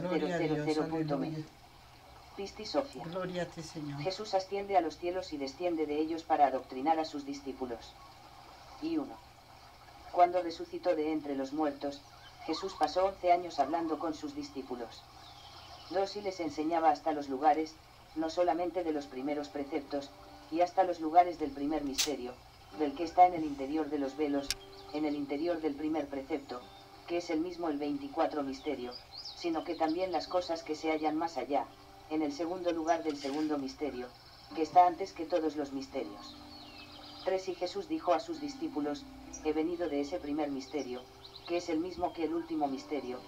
4000.me. Pisti Sofia. Gloria a ti, Señor. Jesús asciende a los cielos y desciende de ellos para adoctrinar a sus discípulos. Y 1. Cuando resucitó de entre los muertos, Jesús pasó 11 años hablando con sus discípulos. 2. Y les enseñaba hasta los lugares, no solamente de los primeros preceptos, y hasta los lugares del primer misterio, del que está en el interior de los velos, en el interior del primer precepto, que es el mismo el 24 misterio, sino que también las cosas que se hallan más allá, en el segundo lugar del segundo misterio, que está antes que todos los misterios. 3. Y Jesús dijo a sus discípulos, he venido de ese primer misterio, que es el mismo que el último misterio,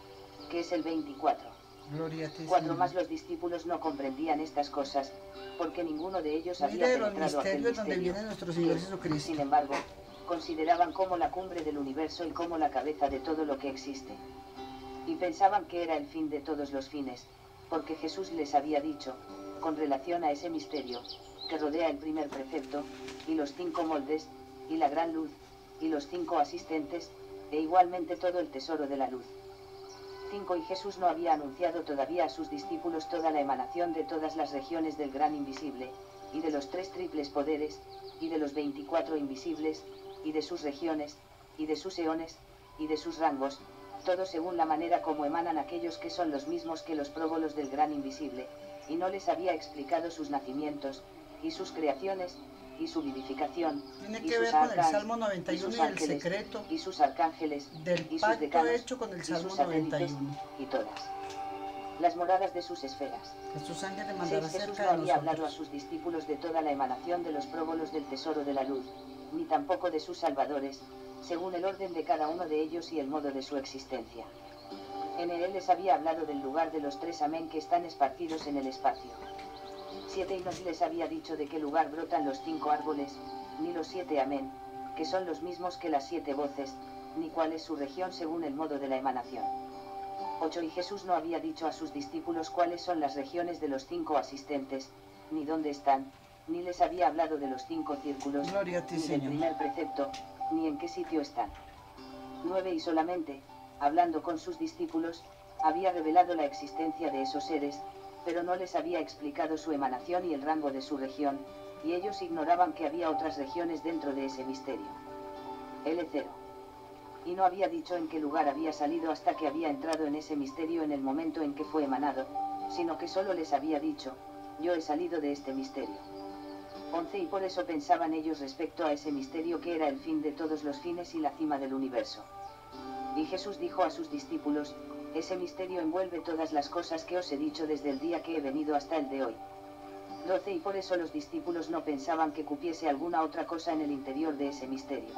que es el 24. Gloria a ti, 4. Señor. Más los discípulos no comprendían estas cosas, porque ninguno de ellos había Mira de los penetrado aquel misterios donde misterio. viene nuestro Señor Y, Jesucristo. sin embargo, consideraban como la cumbre del universo y como la cabeza de todo lo que existe. Y pensaban que era el fin de todos los fines, porque Jesús les había dicho, con relación a ese misterio, que rodea el primer precepto, y los 5 moldes, y la gran luz, y los 5 asistentes, e igualmente todo el tesoro de la luz. 5. Y Jesús no había anunciado todavía a sus discípulos toda la emanación de todas las regiones del gran invisible, y de los 3 triples poderes, y de los 24 invisibles, y de sus regiones, y de sus eones, y de sus rangos, todo según la manera como emanan aquellos que son los mismos que los próbolos del gran invisible, y no les había explicado sus nacimientos, y sus creaciones, y su vivificación, Tiene y que sus ver con el arcas, Salmo y 91 sus y el ángeles, secreto y sus arcángeles, del y sus pacto decanos, hecho con el y Salmo sus satélites, 91. y todas las moradas de sus esferas. Jesús ángel le 6. mandará Jesús cerca no de había hablado a nosotros. sus discípulos de toda la emanación de los próbolos del tesoro de la luz, ni tampoco de sus salvadores, según el orden de cada uno de ellos y el modo de su existencia. En él les había hablado del lugar de los 3 amén que están esparcidos en el espacio. 7. Y no les había dicho de qué lugar brotan los 5 árboles, ni los 7 amén, que son los mismos que las 7 voces, ni cuál es su región según el modo de la emanación. 8. Y Jesús no había dicho a sus discípulos cuáles son las regiones de los 5 asistentes, ni dónde están, ni les había hablado de los 5 círculos, Gloria a ti, ni del Señor. primer precepto, ni en qué sitio están. 9. Y solamente, hablando con sus discípulos, había revelado la existencia de esos seres, pero no les había explicado su emanación y el rango de su región, y ellos ignoraban que había otras regiones dentro de ese misterio. L0. Y no había dicho en qué lugar había salido hasta que había entrado en ese misterio en el momento en que fue emanado, sino que solo les había dicho, yo he salido de este misterio. 11. Y por eso pensaban ellos respecto a ese misterio que era el fin de todos los fines y la cima del universo. Y Jesús dijo a sus discípulos, ese misterio envuelve todas las cosas que os he dicho desde el día que he venido hasta el de hoy. 12. Y por eso los discípulos no pensaban que cupiese alguna otra cosa en el interior de ese misterio.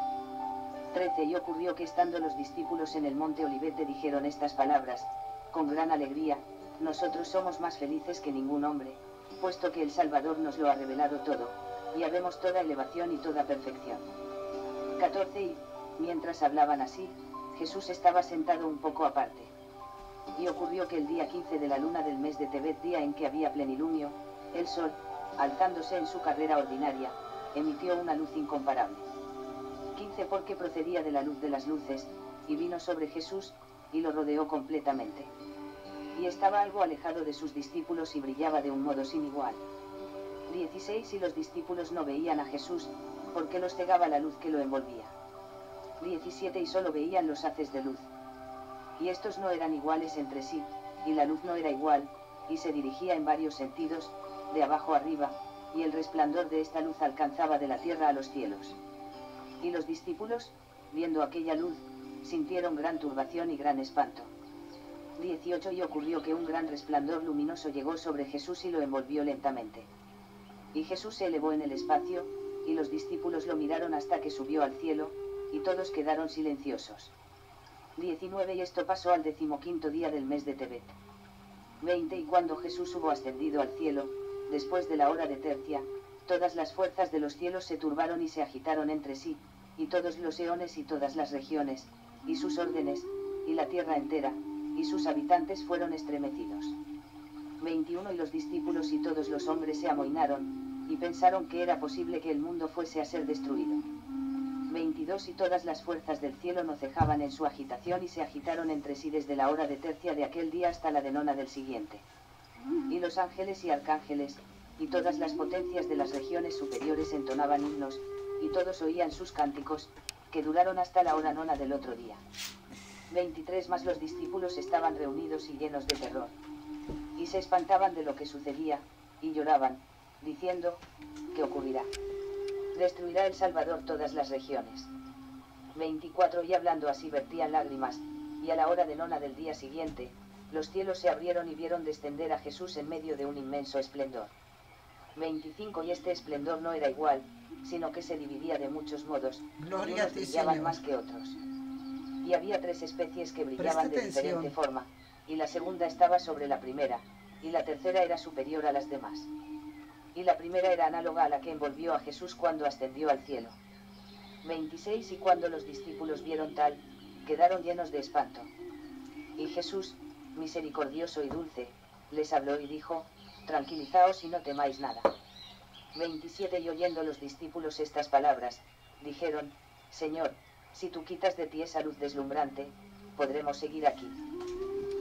13. Y ocurrió que estando los discípulos en el monte Olivete dijeron estas palabras, con gran alegría, nosotros somos más felices que ningún hombre, puesto que el Salvador nos lo ha revelado todo, y habemos toda elevación y toda perfección. 14. Y, mientras hablaban así, Jesús estaba sentado un poco aparte. Y ocurrió que el día 15 de la luna del mes de Tebet, día en que había plenilunio, el sol, alzándose en su carrera ordinaria, emitió una luz incomparable. 15. Porque procedía de la luz de las luces, y vino sobre Jesús, y lo rodeó completamente. Y estaba algo alejado de sus discípulos y brillaba de un modo sin igual. 16. Y los discípulos no veían a Jesús, porque los cegaba la luz que lo envolvía. 17. Y solo veían los haces de luz. Y estos no eran iguales entre sí, y la luz no era igual, y se dirigía en varios sentidos, de abajo arriba, y el resplandor de esta luz alcanzaba de la tierra a los cielos. Y los discípulos, viendo aquella luz, sintieron gran turbación y gran espanto. 18. Y ocurrió que un gran resplandor luminoso llegó sobre Jesús y lo envolvió lentamente. Y Jesús se elevó en el espacio, y los discípulos lo miraron hasta que subió al cielo, y todos quedaron silenciosos. 19. Y esto pasó al 15º día del mes de Tebet. 20. Y cuando Jesús hubo ascendido al cielo, después de la hora de tercia, todas las fuerzas de los cielos se turbaron y se agitaron entre sí, y todos los eones y todas las regiones, y sus órdenes, y la tierra entera, y sus habitantes fueron estremecidos. 21. Y los discípulos y todos los hombres se amoinaron, y pensaron que era posible que el mundo fuese a ser destruido. 22 Y todas las fuerzas del cielo no cejaban en su agitación y se agitaron entre sí desde la hora de tercia de aquel día hasta la de nona del siguiente. Y los ángeles y arcángeles, y todas las potencias de las regiones superiores entonaban himnos, y todos oían sus cánticos, que duraron hasta la hora nona del otro día. 23 Mas los discípulos estaban reunidos y llenos de terror. Y se espantaban de lo que sucedía, y lloraban, diciendo, ¿qué ocurrirá? Destruirá el Salvador todas las regiones. 24 Y hablando así vertían lágrimas, y a la hora de nona del día siguiente, los cielos se abrieron y vieron descender a Jesús en medio de un inmenso esplendor. 25 Y este esplendor no era igual, sino que se dividía de muchos modos, y Gloria a unos ti, brillaban Señor. más que otros. Y había 3 especies que brillaban Preste de diferente atención. forma, y la segunda estaba sobre la primera, y la tercera era superior a las demás. Y la primera era análoga a la que envolvió a Jesús cuando ascendió al cielo. 26 Y cuando los discípulos vieron tal, quedaron llenos de espanto. Y Jesús, misericordioso y dulce, les habló y dijo, tranquilizaos y no temáis nada. 27 Y oyendo los discípulos estas palabras, dijeron, Señor, si tú quitas de ti esa luz deslumbrante, podremos seguir aquí.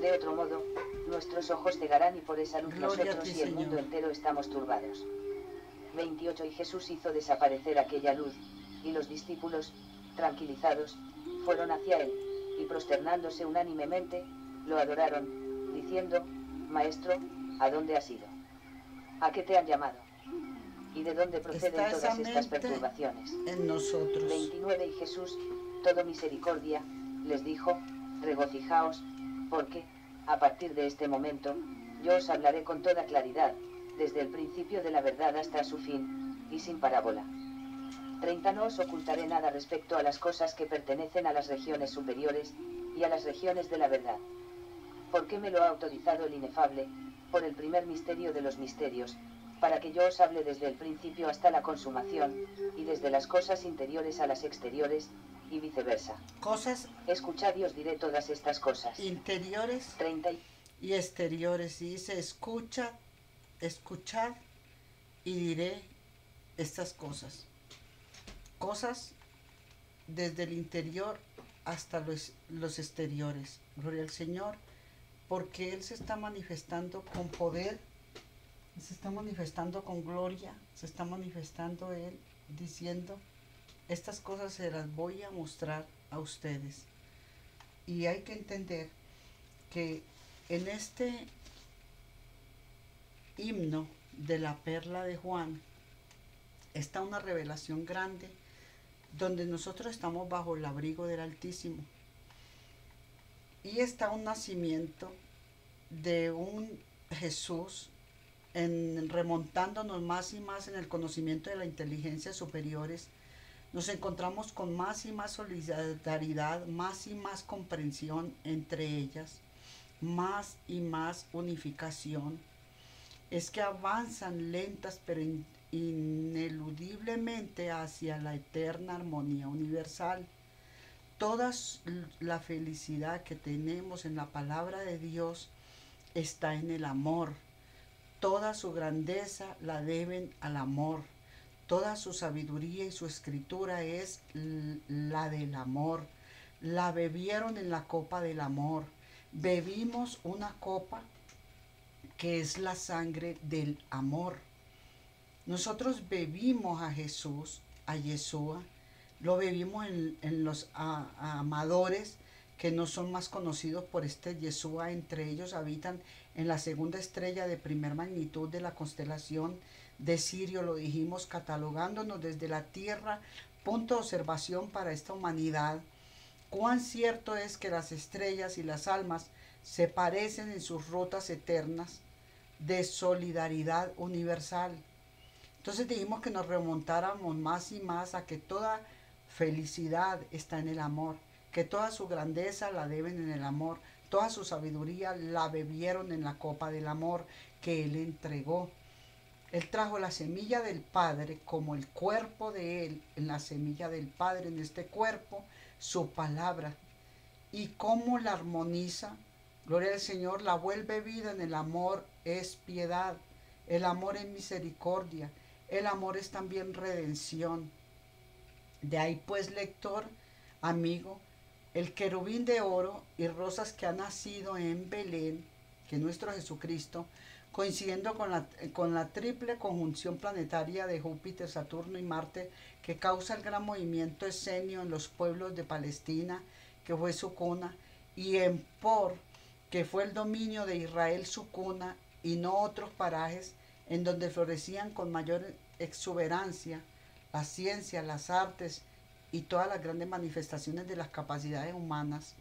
De otro modo, nuestros ojos cegarán y por esa luz Gloria a nosotros ti, y el mundo Señor. entero estamos turbados. 28 Y Jesús hizo desaparecer aquella luz, y los discípulos, tranquilizados, fueron hacia él, y prosternándose unánimemente, lo adoraron, diciendo, Maestro, ¿a dónde has ido? ¿A qué te han llamado? ¿Y de dónde proceden Está esa todas estas mente perturbaciones? en nosotros. 29 Y Jesús, todo misericordia, les dijo, regocijaos, porque, a partir de este momento, yo os hablaré con toda claridad, desde el principio de la verdad hasta su fin, y sin parábola. 30 No os ocultaré nada respecto a las cosas que pertenecen a las regiones superiores, y a las regiones de la verdad. Porque me lo ha autorizado el inefable, por el primer misterio de los misterios, para que yo os hable desde el principio hasta la consumación, y desde las cosas interiores a las exteriores, y viceversa. Cosas Escuchad y os diré todas estas cosas. interiores 30 y exteriores. Y dice, escuchad y diré estas cosas. Cosas desde el interior hasta los exteriores. Gloria al Señor, porque Él se está manifestando con poder, se está manifestando con gloria, se está manifestando Él diciendo, estas cosas se las voy a mostrar a ustedes. Y hay que entender que en este himno de la perla de Juan está una revelación grande donde nosotros estamos bajo el abrigo del Altísimo. Y está un nacimiento de un Jesús remontándonos más y más en el conocimiento de la inteligencia superiores. Nos encontramos con más y más solidaridad, más y más comprensión entre ellas, más y más unificación. Es que avanzan lentas pero ineludiblemente hacia la eterna armonía universal. Toda la felicidad que tenemos en la palabra de Dios está en el amor. Toda su grandeza la deben al amor. Toda su sabiduría y su escritura es la del amor. La bebieron en la copa del amor. Bebimos una copa que es la sangre del amor. Nosotros bebimos a Jesús, a Yeshua, lo bebimos en los amadores que no son más conocidos por este Yeshua. Entre ellos habitan en la segunda estrella de primer magnitud de la constelación de Sirio, lo dijimos, catalogándonos desde la tierra, punto de observación para esta humanidad. Cuán cierto es que las estrellas y las almas se parecen en sus rutas eternas de solidaridad universal. Entonces dijimos que nos remontáramos más y más a que toda felicidad está en el amor, que toda su grandeza la deben en el amor, toda su sabiduría la bebieron en la copa del amor que Él entregó. Él trajo la semilla del Padre como el cuerpo de Él, en la semilla del Padre, en este cuerpo, su palabra. Y cómo la armoniza, gloria al Señor, la vuelve vida en el amor, es piedad, el amor es misericordia, el amor es también redención. De ahí pues, lector, amigo, el querubín de oro y rosas que ha nacido en Belén, que es nuestro Jesucristo, coincidiendo con la triple conjunción planetaria de Júpiter, Saturno y Marte, que causa el gran movimiento escenio en los pueblos de Palestina, que fue su cuna, y en Por, que fue el dominio de Israel su cuna, y no otros parajes en donde florecían con mayor exuberancia la ciencia, las artes y todas las grandes manifestaciones de las capacidades humanas.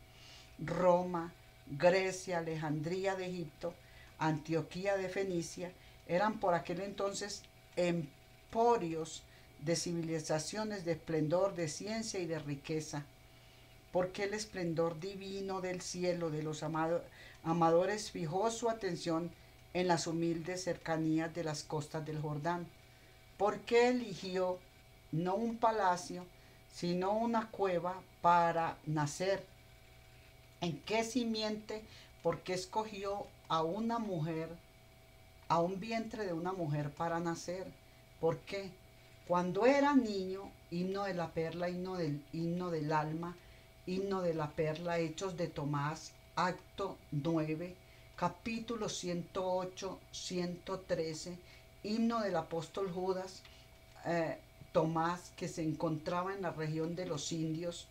Roma, Grecia, Alejandría de Egipto, Antioquía de Fenicia, eran por aquel entonces emporios de civilizaciones de esplendor, de ciencia y de riqueza. Porque el esplendor divino del cielo de los amadores fijó su atención en las humildes cercanías de las costas del Jordán. Porque eligió no un palacio, sino una cueva para nacer. ¿En qué simiente? Porque escogió a una mujer, a un vientre de una mujer para nacer. ¿Por qué? Cuando era niño, himno de la perla, himno del alma, himno de la perla, Hechos de Tomás, acto 9, capítulo 108, 113, himno del apóstol Judas, Tomás, que se encontraba en la región de los indios.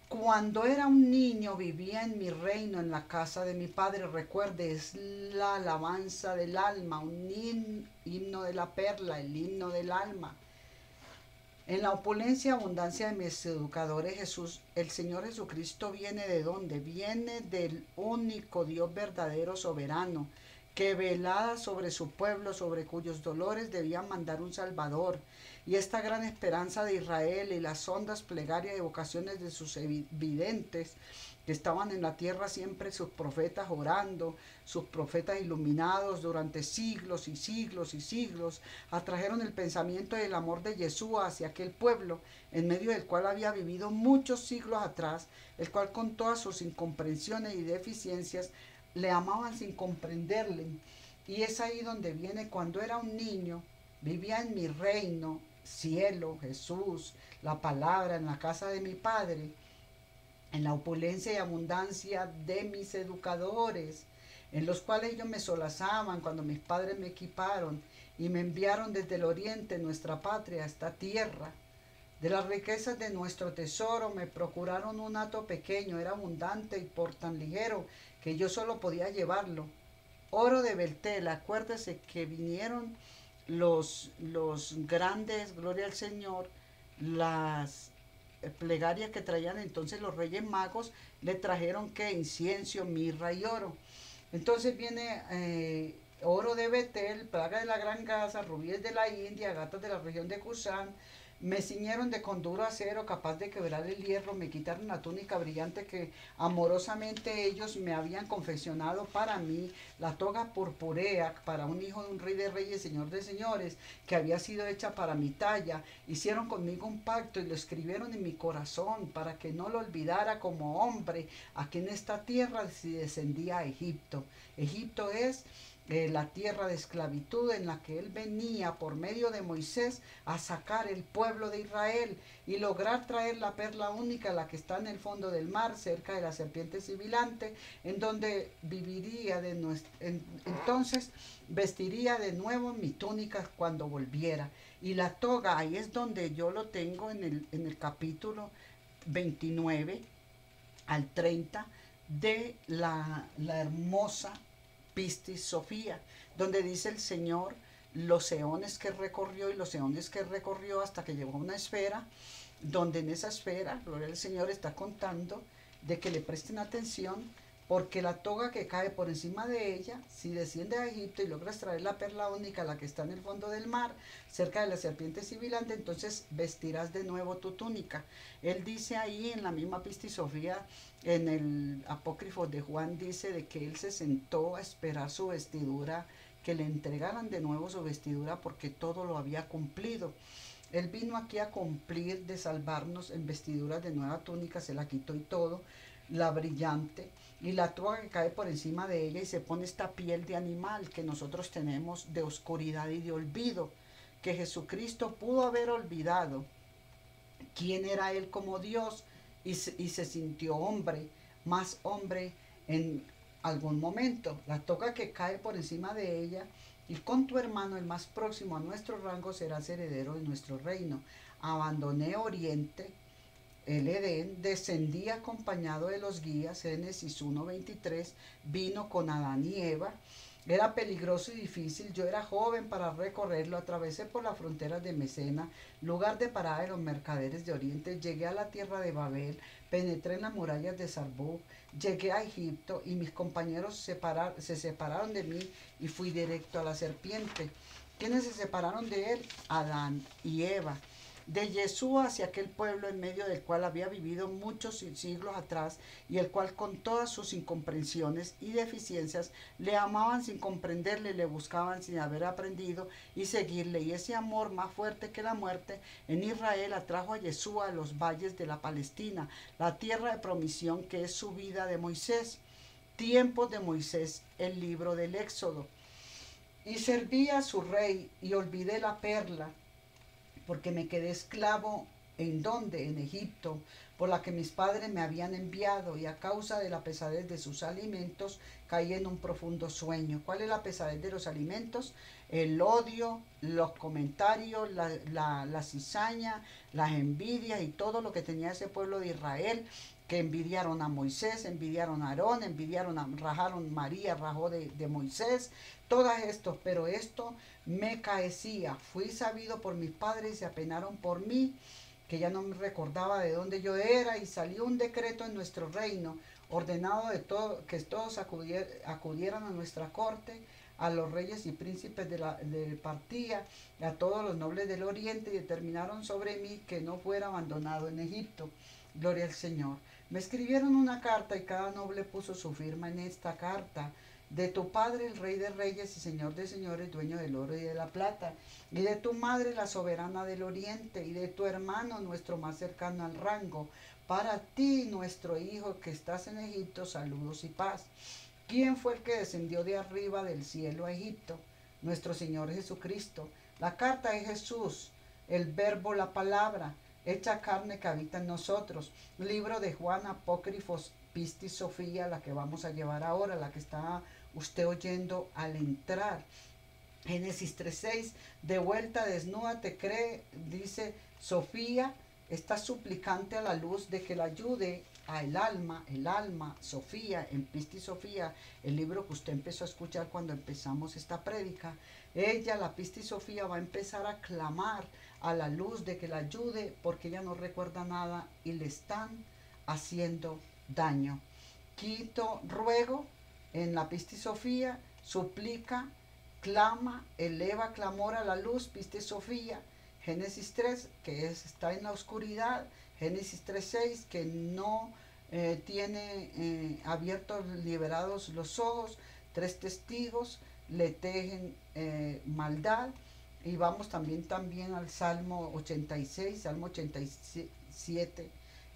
Cuando era un niño vivía en mi reino, en la casa de mi padre. Recuerde, es la alabanza del alma, un himno de la perla, el himno del alma. En la opulencia y abundancia de mis educadores, el Señor Jesucristo viene ¿de dónde? Viene del único Dios verdadero, soberano, que velada sobre su pueblo, sobre cuyos dolores debía mandar un Salvador. Y esta gran esperanza de Israel y las hondas plegarias y vocaciones de sus videntes, que estaban en la tierra siempre sus profetas orando, sus profetas iluminados durante siglos y siglos y siglos, atrajeron el pensamiento y el amor de Yeshua hacia aquel pueblo, en medio del cual había vivido muchos siglos atrás, el cual con todas sus incomprensiones y deficiencias le amaban sin comprenderle. Y es ahí donde viene: cuando era un niño, vivía en mi reino, cielo, Jesús, la palabra, en la casa de mi padre, en la opulencia y abundancia de mis educadores, en los cuales ellos me solazaban cuando mis padres me equiparon y me enviaron desde el oriente, nuestra patria, a esta tierra. De las riquezas de nuestro tesoro me procuraron un hato pequeño, era abundante y por tan ligero que yo solo podía llevarlo. Oro de Beltel, acuérdese que vinieron los grandes, gloria al Señor, las plegarias que traían entonces los reyes magos, le trajeron que incienso, mirra y oro. Entonces viene oro de Betel, plaga de la gran gasa, rubíes de la India, gatas de la región de Cusán. Me ciñeron de con duro acero, capaz de quebrar el hierro. Me quitaron la túnica brillante que amorosamente ellos me habían confeccionado para mí, la toga purpúrea para un hijo de un rey de reyes, señor de señores, que había sido hecha para mi talla. Hicieron conmigo un pacto y lo escribieron en mi corazón para que no lo olvidara como hombre aquí en esta tierra si descendía a Egipto. Egipto es la tierra de esclavitud en la que él venía por medio de Moisés a sacar el pueblo de Israel y lograr traer la perla única, la que está en el fondo del mar, cerca de la serpiente sibilante, en donde viviría entonces vestiría de nuevo mi túnica cuando volviera. Y la toga, ahí es donde yo lo tengo en el capítulo 29 al 30 de la hermosa Pistis Sofía, donde dice el Señor los eones que recorrió y los eones que recorrió hasta que llegó a una esfera, donde en esa esfera, gloria al Señor, está contando de que le presten atención, porque la toga que cae por encima de ella, si desciende a Egipto y logras traer la perla única, la que está en el fondo del mar, cerca de la serpiente sibilante, entonces vestirás de nuevo tu túnica. Él dice ahí en la misma Pistis Sofía, en el apócrifo de Juan, dice de que él se sentó a esperar su vestidura, que le entregaran de nuevo su vestidura, porque todo lo había cumplido. Él vino aquí a cumplir, de salvarnos en vestiduras de nueva túnica, se la quitó y todo, la brillante, y la toga que cae por encima de ella, y se pone esta piel de animal que nosotros tenemos de oscuridad y de olvido, que Jesucristo pudo haber olvidado, quién era él como Dios, y se sintió hombre, más hombre en algún momento. La toca que cae por encima de ella, y con tu hermano, el más próximo a nuestro rango, serás heredero de nuestro reino. Abandoné Oriente, el Edén, descendí acompañado de los guías, Génesis 1:23, vino con Adán y Eva. Era peligroso y difícil, yo era joven para recorrerlo, atravesé por las fronteras de Mesena, lugar de parada de los mercaderes de Oriente, llegué a la tierra de Babel, penetré en las murallas de Sarbuc, llegué a Egipto y mis compañeros se separaron de mí y fui directo a la serpiente. ¿Quiénes se separaron de él? Adán y Eva. De Yeshua hacia aquel pueblo en medio del cual había vivido muchos siglos atrás y el cual con todas sus incomprensiones y deficiencias le amaban sin comprenderle, le buscaban sin haber aprendido y seguirle. Y ese amor más fuerte que la muerte en Israel atrajo a Yeshua a los valles de la Palestina, la tierra de promisión que es su vida de Moisés. Tiempos de Moisés, el libro del Éxodo. Y serví a su rey y olvidé la perla, porque me quedé esclavo en donde, en Egipto, por la que mis padres me habían enviado, y a causa de la pesadez de sus alimentos caí en un profundo sueño. ¿Cuál es la pesadez de los alimentos? El odio, los comentarios, la cizaña, las envidias y todo lo que tenía ese pueblo de Israel, que envidiaron a Moisés, envidiaron a Aarón, rajaron, María rajó de Moisés, todas estos, pero esto me caecía. Fui sabido por mis padres y se apenaron por mí, que ya no me recordaba de dónde yo era, y salió un decreto en nuestro reino, ordenado de todo, que todos acudieran a nuestra corte, a los reyes y príncipes de partía, a todos los nobles del oriente, y determinaron sobre mí que no fuera abandonado en Egipto. Gloria al Señor. Me escribieron una carta y cada noble puso su firma en esta carta. De tu padre el rey de reyes y señor de señores, dueño del oro y de la plata, y de tu madre la soberana del oriente, y de tu hermano nuestro más cercano al rango, para ti nuestro hijo que estás en Egipto, saludos y paz. ¿Quién fue el que descendió de arriba del cielo a Egipto? Nuestro Señor Jesucristo. La carta es Jesús, el verbo, la palabra, hecha carne que habita en nosotros. Libro de Juan, Apócrifos, Pistis Sofía, la que vamos a llevar ahora, la que está usted oyendo al entrar. Génesis 3:6, de vuelta desnuda te cree, dice Sofía, está suplicante a la luz de que la ayude a el alma, Sofía, en Pistis Sofía, el libro que usted empezó a escuchar cuando empezamos esta prédica. Ella, la Pistis Sofía, va a empezar a clamar a la luz de que la ayude, porque ella no recuerda nada y le están haciendo daño. Quito, ruego, en la Pistis Sofía, suplica, clama, eleva clamor a la luz, Pistis Sofía. Génesis 3, que está en la oscuridad. Génesis 3:6, que no tiene abiertos, liberados los ojos. 3 testigos le tejen maldad. Y vamos también al Salmo 86, Salmo 87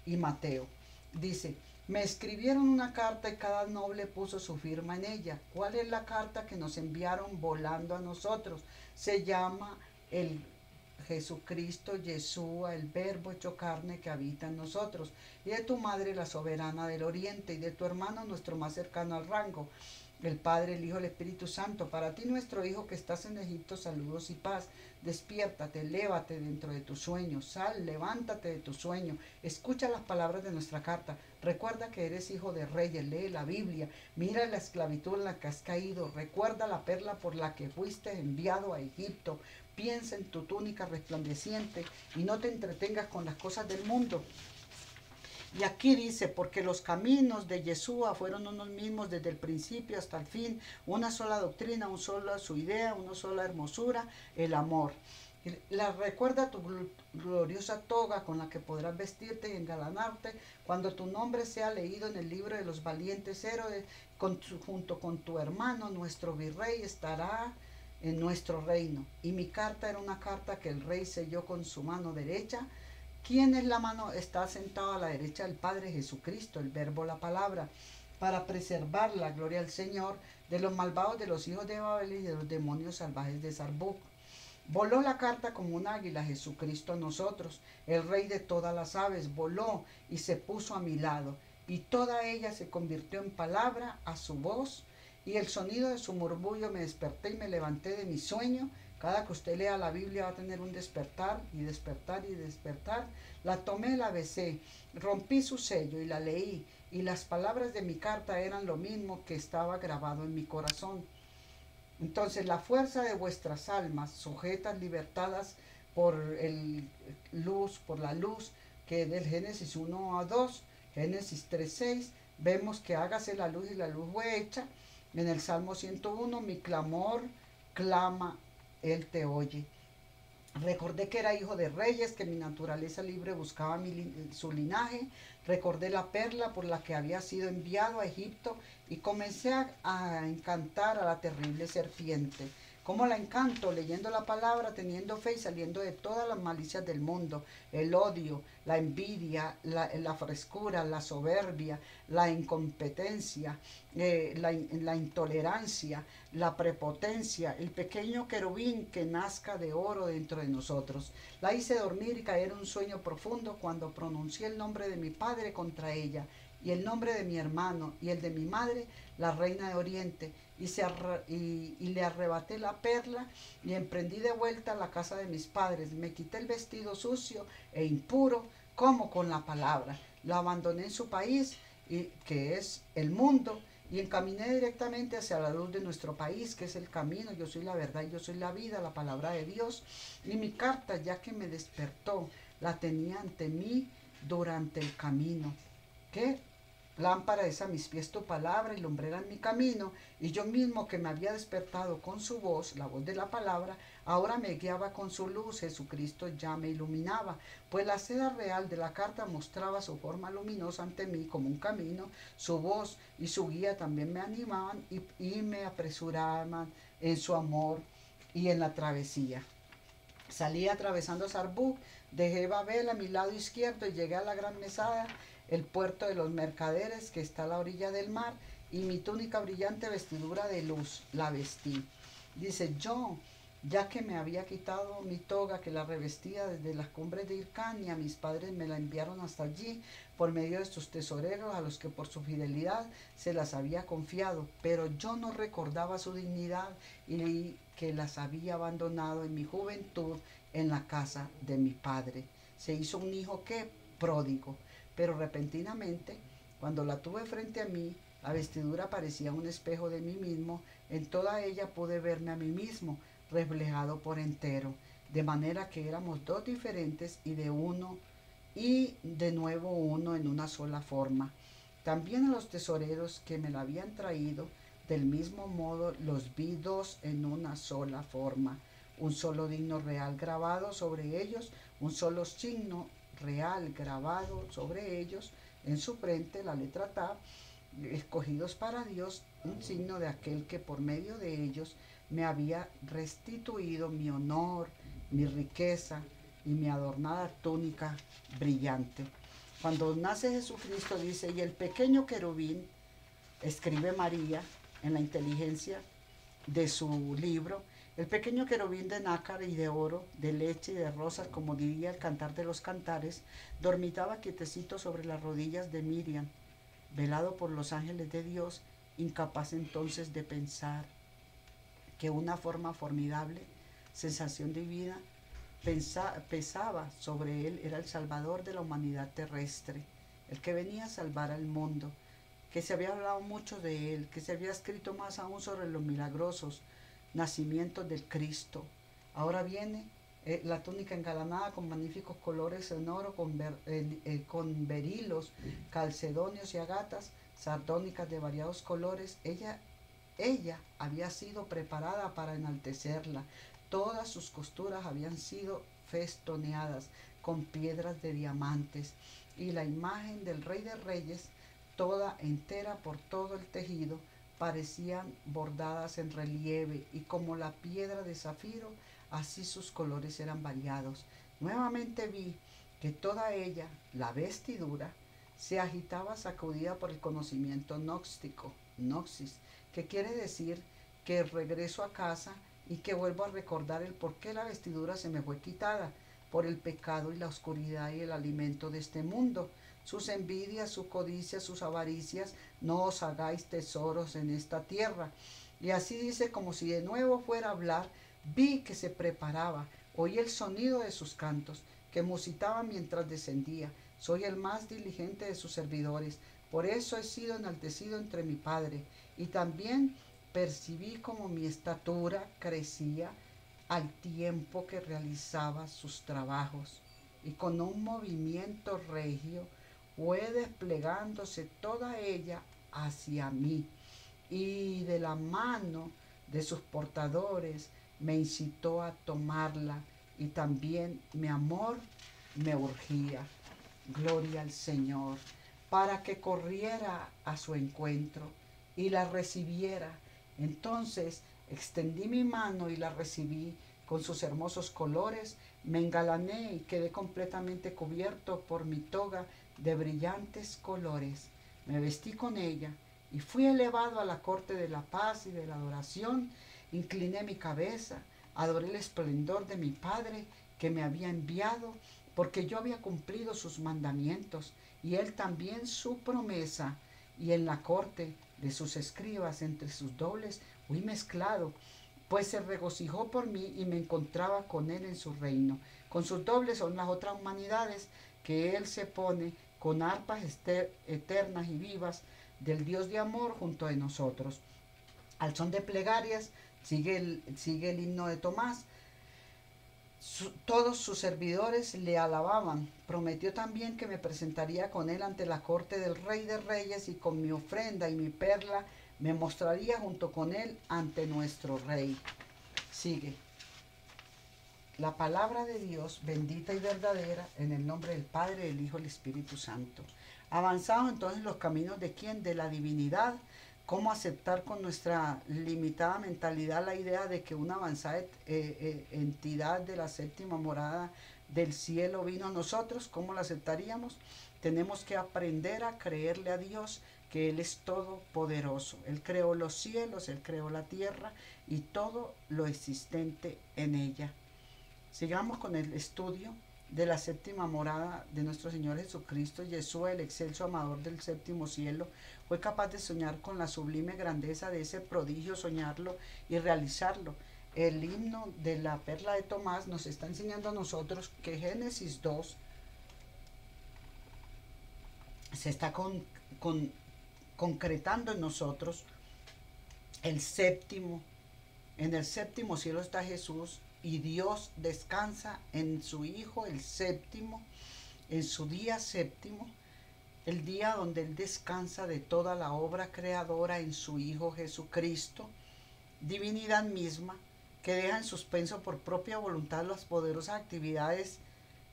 y Mateo. Dice, me escribieron una carta y cada noble puso su firma en ella. ¿Cuál es la carta que nos enviaron volando a nosotros? Se llama el Jesucristo, Yeshua, el verbo hecho carne que habita en nosotros. Y de tu madre la soberana del oriente, y de tu hermano nuestro más cercano al rango, el Padre, el Hijo, el Espíritu Santo. Para ti nuestro Hijo que estás en Egipto, saludos y paz. Despiértate, lévate dentro de tu sueño, sal, levántate de tu sueño, escucha las palabras de nuestra carta, recuerda que eres hijo de reyes, lee la Biblia, mira la esclavitud en la que has caído, recuerda la perla por la que fuiste enviado a Egipto, piensa en tu túnica resplandeciente y no te entretengas con las cosas del mundo. Y aquí dice, porque los caminos de Yeshua fueron unos mismos desde el principio hasta el fin, una sola doctrina, una sola su idea, una sola hermosura, el amor. Recuerda tu gloriosa toga con la que podrás vestirte y engalanarte cuando tu nombre sea leído en el libro de los valientes héroes, junto con tu hermano, nuestro virrey, estará en nuestro reino. Y mi carta era una carta que el rey selló con su mano derecha. ¿Quién es la mano? Está sentado a la derecha del Padre, Jesucristo, el verbo, la palabra, para preservar la gloria al Señor de los malvados de los hijos de Babel y de los demonios salvajes de Sarbuc. Voló la carta como un águila, Jesucristo a nosotros, el rey de todas las aves, voló y se puso a mi lado, y toda ella se convirtió en palabra a su voz, y el sonido de su murmullo me desperté y me levanté de mi sueño. Cada que usted lea la Biblia va a tener un despertar y despertar y despertar. La tomé, la besé, rompí su sello y la leí, y las palabras de mi carta eran lo mismo que estaba grabado en mi corazón. Entonces la fuerza de vuestras almas, sujetas, libertadas por por la luz, que del Génesis 1 a 2, Génesis 3, 6, vemos que hágase la luz y la luz fue hecha. En el Salmo 101, mi clamor clama, Él te oye. Recordé que era hijo de reyes, que mi naturaleza libre buscaba su linaje. Recordé la perla por la que había sido enviado a Egipto y comencé a encantar a la terrible serpiente. ¿Cómo la encanto? Leyendo la palabra, teniendo fe y saliendo de todas las malicias del mundo, el odio, la envidia, la frescura, la soberbia, la incompetencia, la intolerancia, la prepotencia, el pequeño querubín que nazca de oro dentro de nosotros. La hice dormir y caer en un sueño profundo cuando pronuncié el nombre de mi padre contra ella, y el nombre de mi hermano y el de mi madre, la reina de Oriente, y le arrebaté la perla y emprendí de vuelta a la casa de mis padres. Me quité el vestido sucio e impuro como con la palabra. Lo abandoné en su país, que es el mundo, y encaminé directamente hacia la luz de nuestro país, que es el camino. Yo soy la verdad y yo soy la vida, la palabra de Dios. Y mi carta, ya que me despertó, la tenía ante mí durante el camino. ¿Qué? Lámpara es a mis pies tu palabra y lumbrera en mi camino. Y yo mismo, que me había despertado con su voz, la voz de la palabra, ahora me guiaba con su luz. Jesucristo ya me iluminaba, pues la seda real de la carta mostraba su forma luminosa ante mí como un camino. Su voz y su guía también me animaban y me apresuraban en su amor y en la travesía. Salí atravesando Sarbuk, dejé Babel a mi lado izquierdo y llegué a la gran mesada, el puerto de los mercaderes que está a la orilla del mar, y mi túnica brillante vestidura de luz la vestí. Dice, yo, ya que me había quitado mi toga que la revestía desde las cumbres de Hircania, mis padres me la enviaron hasta allí por medio de sus tesoreros, a los que por su fidelidad se las había confiado, pero yo no recordaba su dignidad y que las había abandonado en mi juventud en la casa de mi padre. Se hizo un hijo que pródigo, pero repentinamente, cuando la tuve frente a mí, la vestidura parecía un espejo de mí mismo. En toda ella pude verme a mí mismo, reflejado por entero, de manera que éramos dos diferentes y de uno y de nuevo uno en una sola forma. También a los tesoreros que me la habían traído, del mismo modo los vi dos en una sola forma, un solo digno real grabado sobre ellos, un solo signo real grabado sobre ellos, en su frente la letra Ta, escogidos para Dios, un signo de aquel que por medio de ellos me había restituido mi honor, mi riqueza y mi adornada túnica brillante. Cuando nace Jesucristo dice, y el pequeño querubín, escribe María en la inteligencia de su libro, el pequeño querubín de nácar y de oro, de leche y de rosas, como diría el Cantar de los Cantares, dormitaba quietecito sobre las rodillas de Miriam, velado por los ángeles de Dios, incapaz entonces de pensar que una forma formidable, sensación divina, pesaba sobre él. Era el Salvador de la humanidad terrestre, el que venía a salvar al mundo, que se había hablado mucho de él, que se había escrito más aún sobre los milagrosos nacimientos del Cristo. Ahora viene la túnica engalanada con magníficos colores en oro, con berilos, calcedonios y agatas, sardónicas de variados colores. Ella había sido preparada para enaltecerla. Todas sus costuras habían sido festoneadas con piedras de diamantes, y la imagen del Rey de Reyes, toda entera por todo el tejido, parecían bordadas en relieve, y como la piedra de zafiro, así sus colores eran variados. Nuevamente vi que toda ella, la vestidura, se agitaba sacudida por el conocimiento gnóstico, gnosis, que quiere decir que el regreso a casa y que vuelvo a recordar el por qué la vestidura se me fue quitada, por el pecado y la oscuridad y el alimento de este mundo. Sus envidias, su codicia, sus avaricias, no os hagáis tesoros en esta tierra. Y así dice, como si de nuevo fuera a hablar, vi que se preparaba, oí el sonido de sus cantos, que musitaba mientras descendía. Soy el más diligente de sus servidores, por eso he sido enaltecido entre mi Padre. Y también percibí como mi estatura crecía al tiempo que realizaba sus trabajos, y con un movimiento regio fue desplegándose toda ella hacia mí, y de la mano de sus portadores me incitó a tomarla, y también mi amor me urgía. Gloria al Señor, para que corriera a su encuentro y la recibiera. Entonces extendí mi mano y la recibí con sus hermosos colores, me engalané y quedé completamente cubierto por mi toga de brillantes colores. Me vestí con ella y fui elevado a la corte de la paz y de la adoración. Incliné mi cabeza, adoré el esplendor de mi Padre que me había enviado, porque yo había cumplido sus mandamientos y él también su promesa. Y en la corte de sus escribas, entre sus dobles, fui mezclado, pues se regocijó por mí y me encontraba con él en su reino. Con sus dobles son las otras humanidades que él se pone con arpas eternas y vivas del Dios de amor junto a nosotros. Al son de plegarias sigue el himno de Tomás. Todos sus servidores le alababan. Prometió también que me presentaría con él ante la corte del Rey de Reyes, y con mi ofrenda y mi perla me mostraría junto con él ante nuestro Rey. Sigue. La palabra de Dios, bendita y verdadera, en el nombre del Padre, del Hijo y del Espíritu Santo. Avanzado entonces los caminos de quién, de la divinidad. Cómo aceptar con nuestra limitada mentalidad la idea de que una avanzada entidad de la séptima morada del cielo vino a nosotros. ¿Cómo la aceptaríamos? Tenemos que aprender a creerle a Dios, que Él es todopoderoso. Él creó los cielos, Él creó la tierra y todo lo existente en ella. Sigamos con el estudio de la séptima morada de nuestro Señor Jesucristo. Yeshua, el excelso amador del séptimo cielo, fue capaz de soñar con la sublime grandeza de ese prodigio, soñarlo y realizarlo. El himno de la perla de Tomás nos está enseñando a nosotros que Génesis 2 se está concretando en nosotros. El séptimo, en el séptimo cielo está Jesús, y Dios descansa en su Hijo, el séptimo, en su día séptimo, el día donde Él descansa de toda la obra creadora en su Hijo Jesucristo, divinidad misma, que deja en suspenso por propia voluntad las poderosas actividades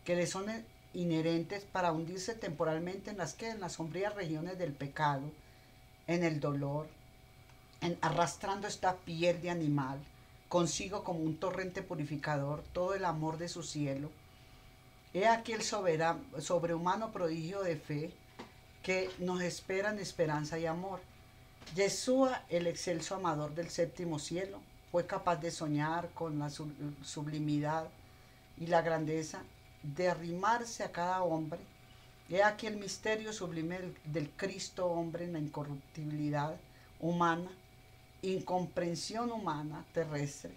que le son inherentes para hundirse temporalmente en las sombrías regiones del pecado, en el dolor, arrastrando esta piel de animal consigo como un torrente purificador todo el amor de su cielo. He aquí el sobrehumano prodigio de fe que nos espera en esperanza y amor. Yeshua, el excelso amador del séptimo cielo, fue capaz de soñar con la sublimidad y la grandeza de arrimarse a cada hombre. He aquí el misterio sublime del Cristo hombre en la incorruptibilidad humana, incomprensión humana terrestre.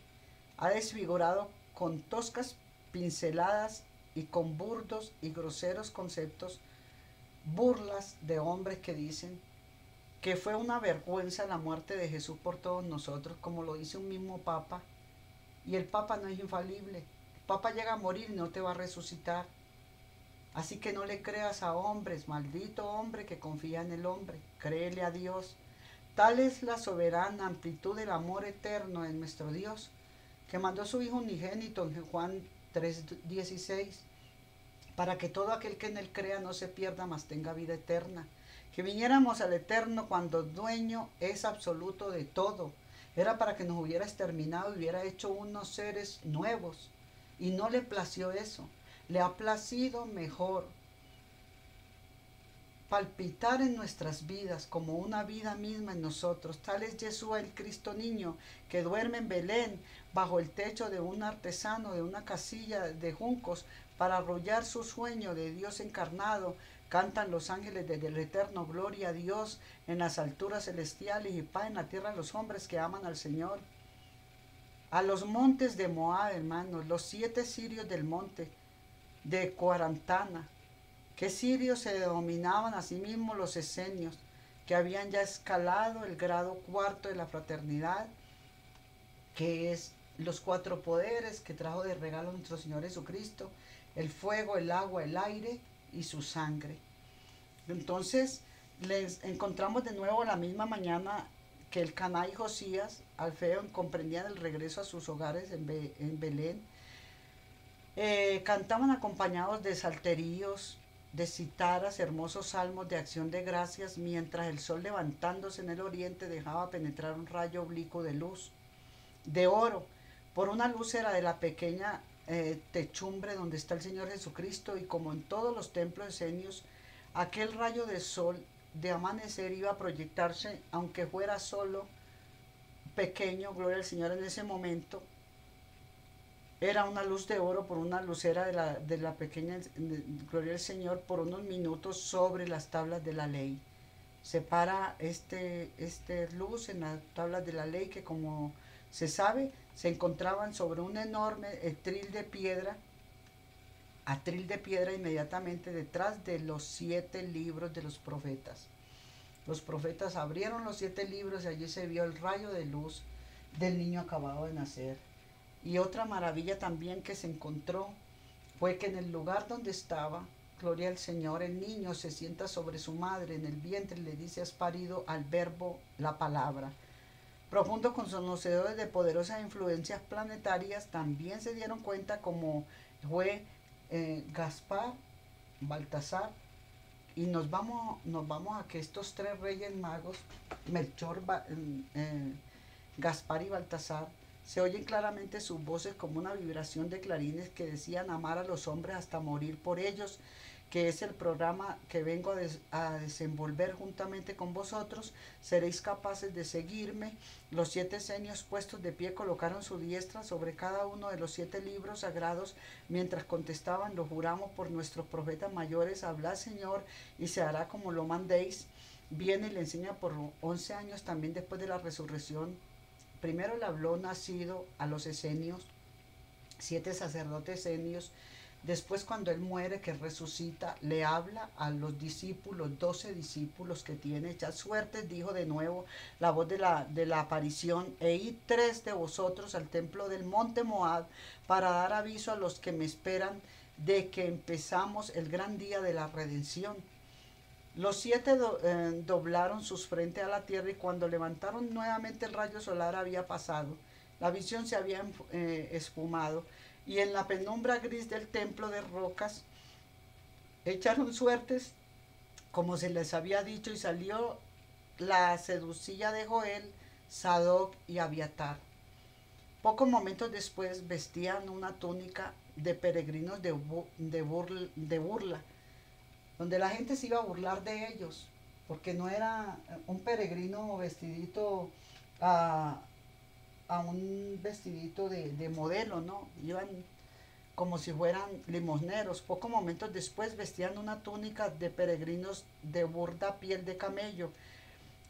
Ha desfigurado con toscas pinceladas y con burdos y groseros conceptos burlas de hombres que dicen que fue una vergüenza la muerte de Jesús por todos nosotros, como lo dice un mismo Papa. Y el Papa no es infalible. El Papa llega a morir y no te va a resucitar. Así que no le creas a hombres, maldito hombre que confía en el hombre. Créele a Dios. Tal es la soberana amplitud del amor eterno de nuestro Dios, que mandó a su Hijo unigénito en Juan 3:16, para que todo aquel que en él crea no se pierda, mas tenga vida eterna. Que viniéramos al Eterno cuando dueño es absoluto de todo. Era para que nos hubiera exterminado y hubiera hecho unos seres nuevos. Y no le plació eso. Le ha placido mejor palpitar en nuestras vidas como una vida misma en nosotros. Tal es Yeshua el Cristo niño que duerme en Belén bajo el techo de un artesano de una casilla de juncos para arrullar su sueño de Dios encarnado. Cantan los ángeles desde el eterno, gloria a Dios en las alturas celestiales y paz en la tierra a los hombres que aman al Señor. A los montes de Moab, hermanos, los 7 sirios del monte de Cuarantana, que sirios se denominaban a sí mismos los esenios, que habían ya escalado el grado cuarto de la fraternidad, que es los 4 poderes que trajo de regalo nuestro Señor Jesucristo, el fuego, el agua, el aire y su sangre. Entonces les encontramos de nuevo la misma mañana que el Caná y Josías, Alfeo, comprendían el regreso a sus hogares en Belén. Cantaban acompañados de salterios, de citaras, hermosos salmos de acción de gracias, mientras el sol levantándose en el oriente dejaba penetrar un rayo oblicuo de luz, de oro, por una lucera de la pequeña techumbre donde está el Señor Jesucristo, y como en todos los templos esenios, aquel rayo de sol de amanecer iba a proyectarse, aunque fuera solo pequeño, gloria al Señor en ese momento. Era una luz de oro por una lucera de la pequeña, gloria al Señor, por unos minutos sobre las tablas de la ley. Se para este luz en las tablas de la ley que, como se sabe, se encontraban sobre un enorme atril de piedra inmediatamente detrás de los 7 libros de los profetas. Los profetas abrieron los 7 libros y allí se vio el rayo de luz del niño acabado de nacer. Y otra maravilla también que se encontró fue que en el lugar donde estaba, gloria al Señor, el niño se sienta sobre su madre en el vientre y le dice: has parido al verbo, la palabra. Profundos conocedores de poderosas influencias planetarias también se dieron cuenta, como fue Gaspar, Baltasar, y nos vamos a que estos 3 reyes magos, Melchor, Gaspar y Baltasar, se oyen claramente sus voces como una vibración de clarines que decían amar a los hombres hasta morir por ellos, que es el programa que vengo a desenvolver juntamente con vosotros. Seréis capaces de seguirme. Los 7 esenios puestos de pie colocaron su diestra sobre cada uno de los 7 libros sagrados, mientras contestaban: lo juramos por nuestros profetas mayores, hablad, Señor, y se hará como lo mandéis. Viene y le enseña por 11 años también después de la resurrección. Primero le habló nacido a los esenios, 7 sacerdotes esenios. Después, cuando él muere, que resucita, le habla a los discípulos, 12 discípulos que tiene. Echad suertes, dijo de nuevo la voz de la aparición, e id 3 de vosotros al templo del monte Moab para dar aviso a los que me esperan de que empezamos el gran día de la redención. Los 7 doblaron sus frentes a la tierra, y cuando levantaron nuevamente el rayo solar había pasado. La visión se había esfumado, y en la penumbra gris del templo de rocas echaron suertes como se les había dicho, y salió la seducilla de Joel, Sadoc y Abiatar. Pocos momentos después vestían una túnica de peregrinos de burla, donde la gente se iba a burlar de ellos, porque no era un peregrino vestidito a un vestidito de modelo, ¿no? Iban como si fueran limosneros. Pocos momentos después vestían una túnica de peregrinos de burda piel de camello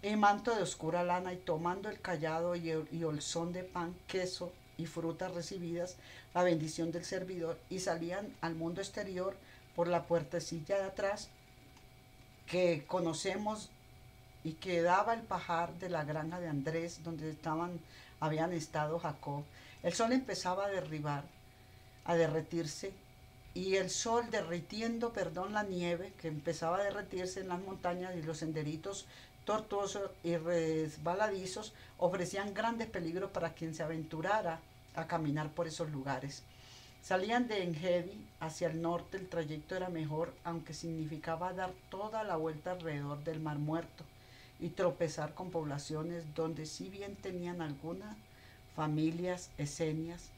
y manto de oscura lana, y tomando el cayado y olzón de pan, queso y frutas recibidas, la bendición del servidor, y salían al mundo exterior por la puertecilla de atrás que conocemos y que daba el pajar de la granja de Andrés, donde habían estado Jacob. El sol empezaba a derretirse, y el sol derritiendo, la nieve que empezaba a derretirse en las montañas, y los senderitos tortuosos y resbaladizos ofrecían grandes peligros para quien se aventurara a caminar por esos lugares. Salían de Engedi hacia el norte. El trayecto era mejor, aunque significaba dar toda la vuelta alrededor del Mar Muerto y tropezar con poblaciones donde, si bien tenían algunas familias esenias,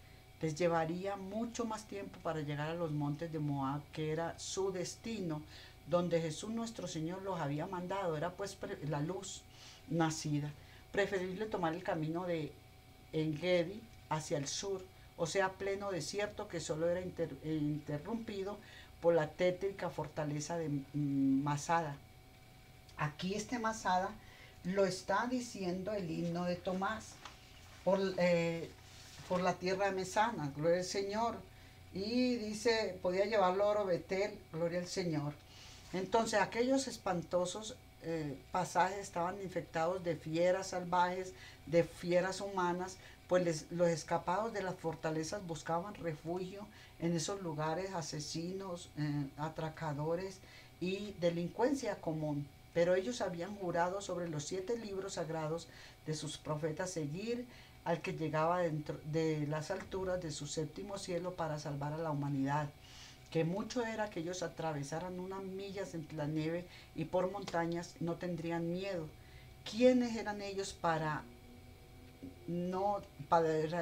les llevaría mucho más tiempo para llegar a los montes de Moab, que era su destino, donde Jesús nuestro Señor los había mandado. Era pues la luz nacida. Preferible tomar el camino de Engedi hacia el sur, o sea, pleno desierto que solo era interrumpido por la tétrica fortaleza de Masada. Aquí este Masada lo está diciendo el himno de Tomás por la tierra de Mesana, gloria al Señor. Y dice, podía llevarlo a Oro Betel, gloria al Señor. Entonces aquellos espantosos pasajes estaban infectados de fieras salvajes, de fieras humanas, pues los escapados de las fortalezas buscaban refugio en esos lugares, asesinos, atracadores y delincuencia común. Pero ellos habían jurado sobre los 7 libros sagrados de sus profetas seguir al que llegaba dentro de las alturas de su 7º cielo para salvar a la humanidad. Que mucho era que ellos atravesaran unas millas entre la nieve y por montañas no tendrían miedo. ¿Quiénes eran ellos para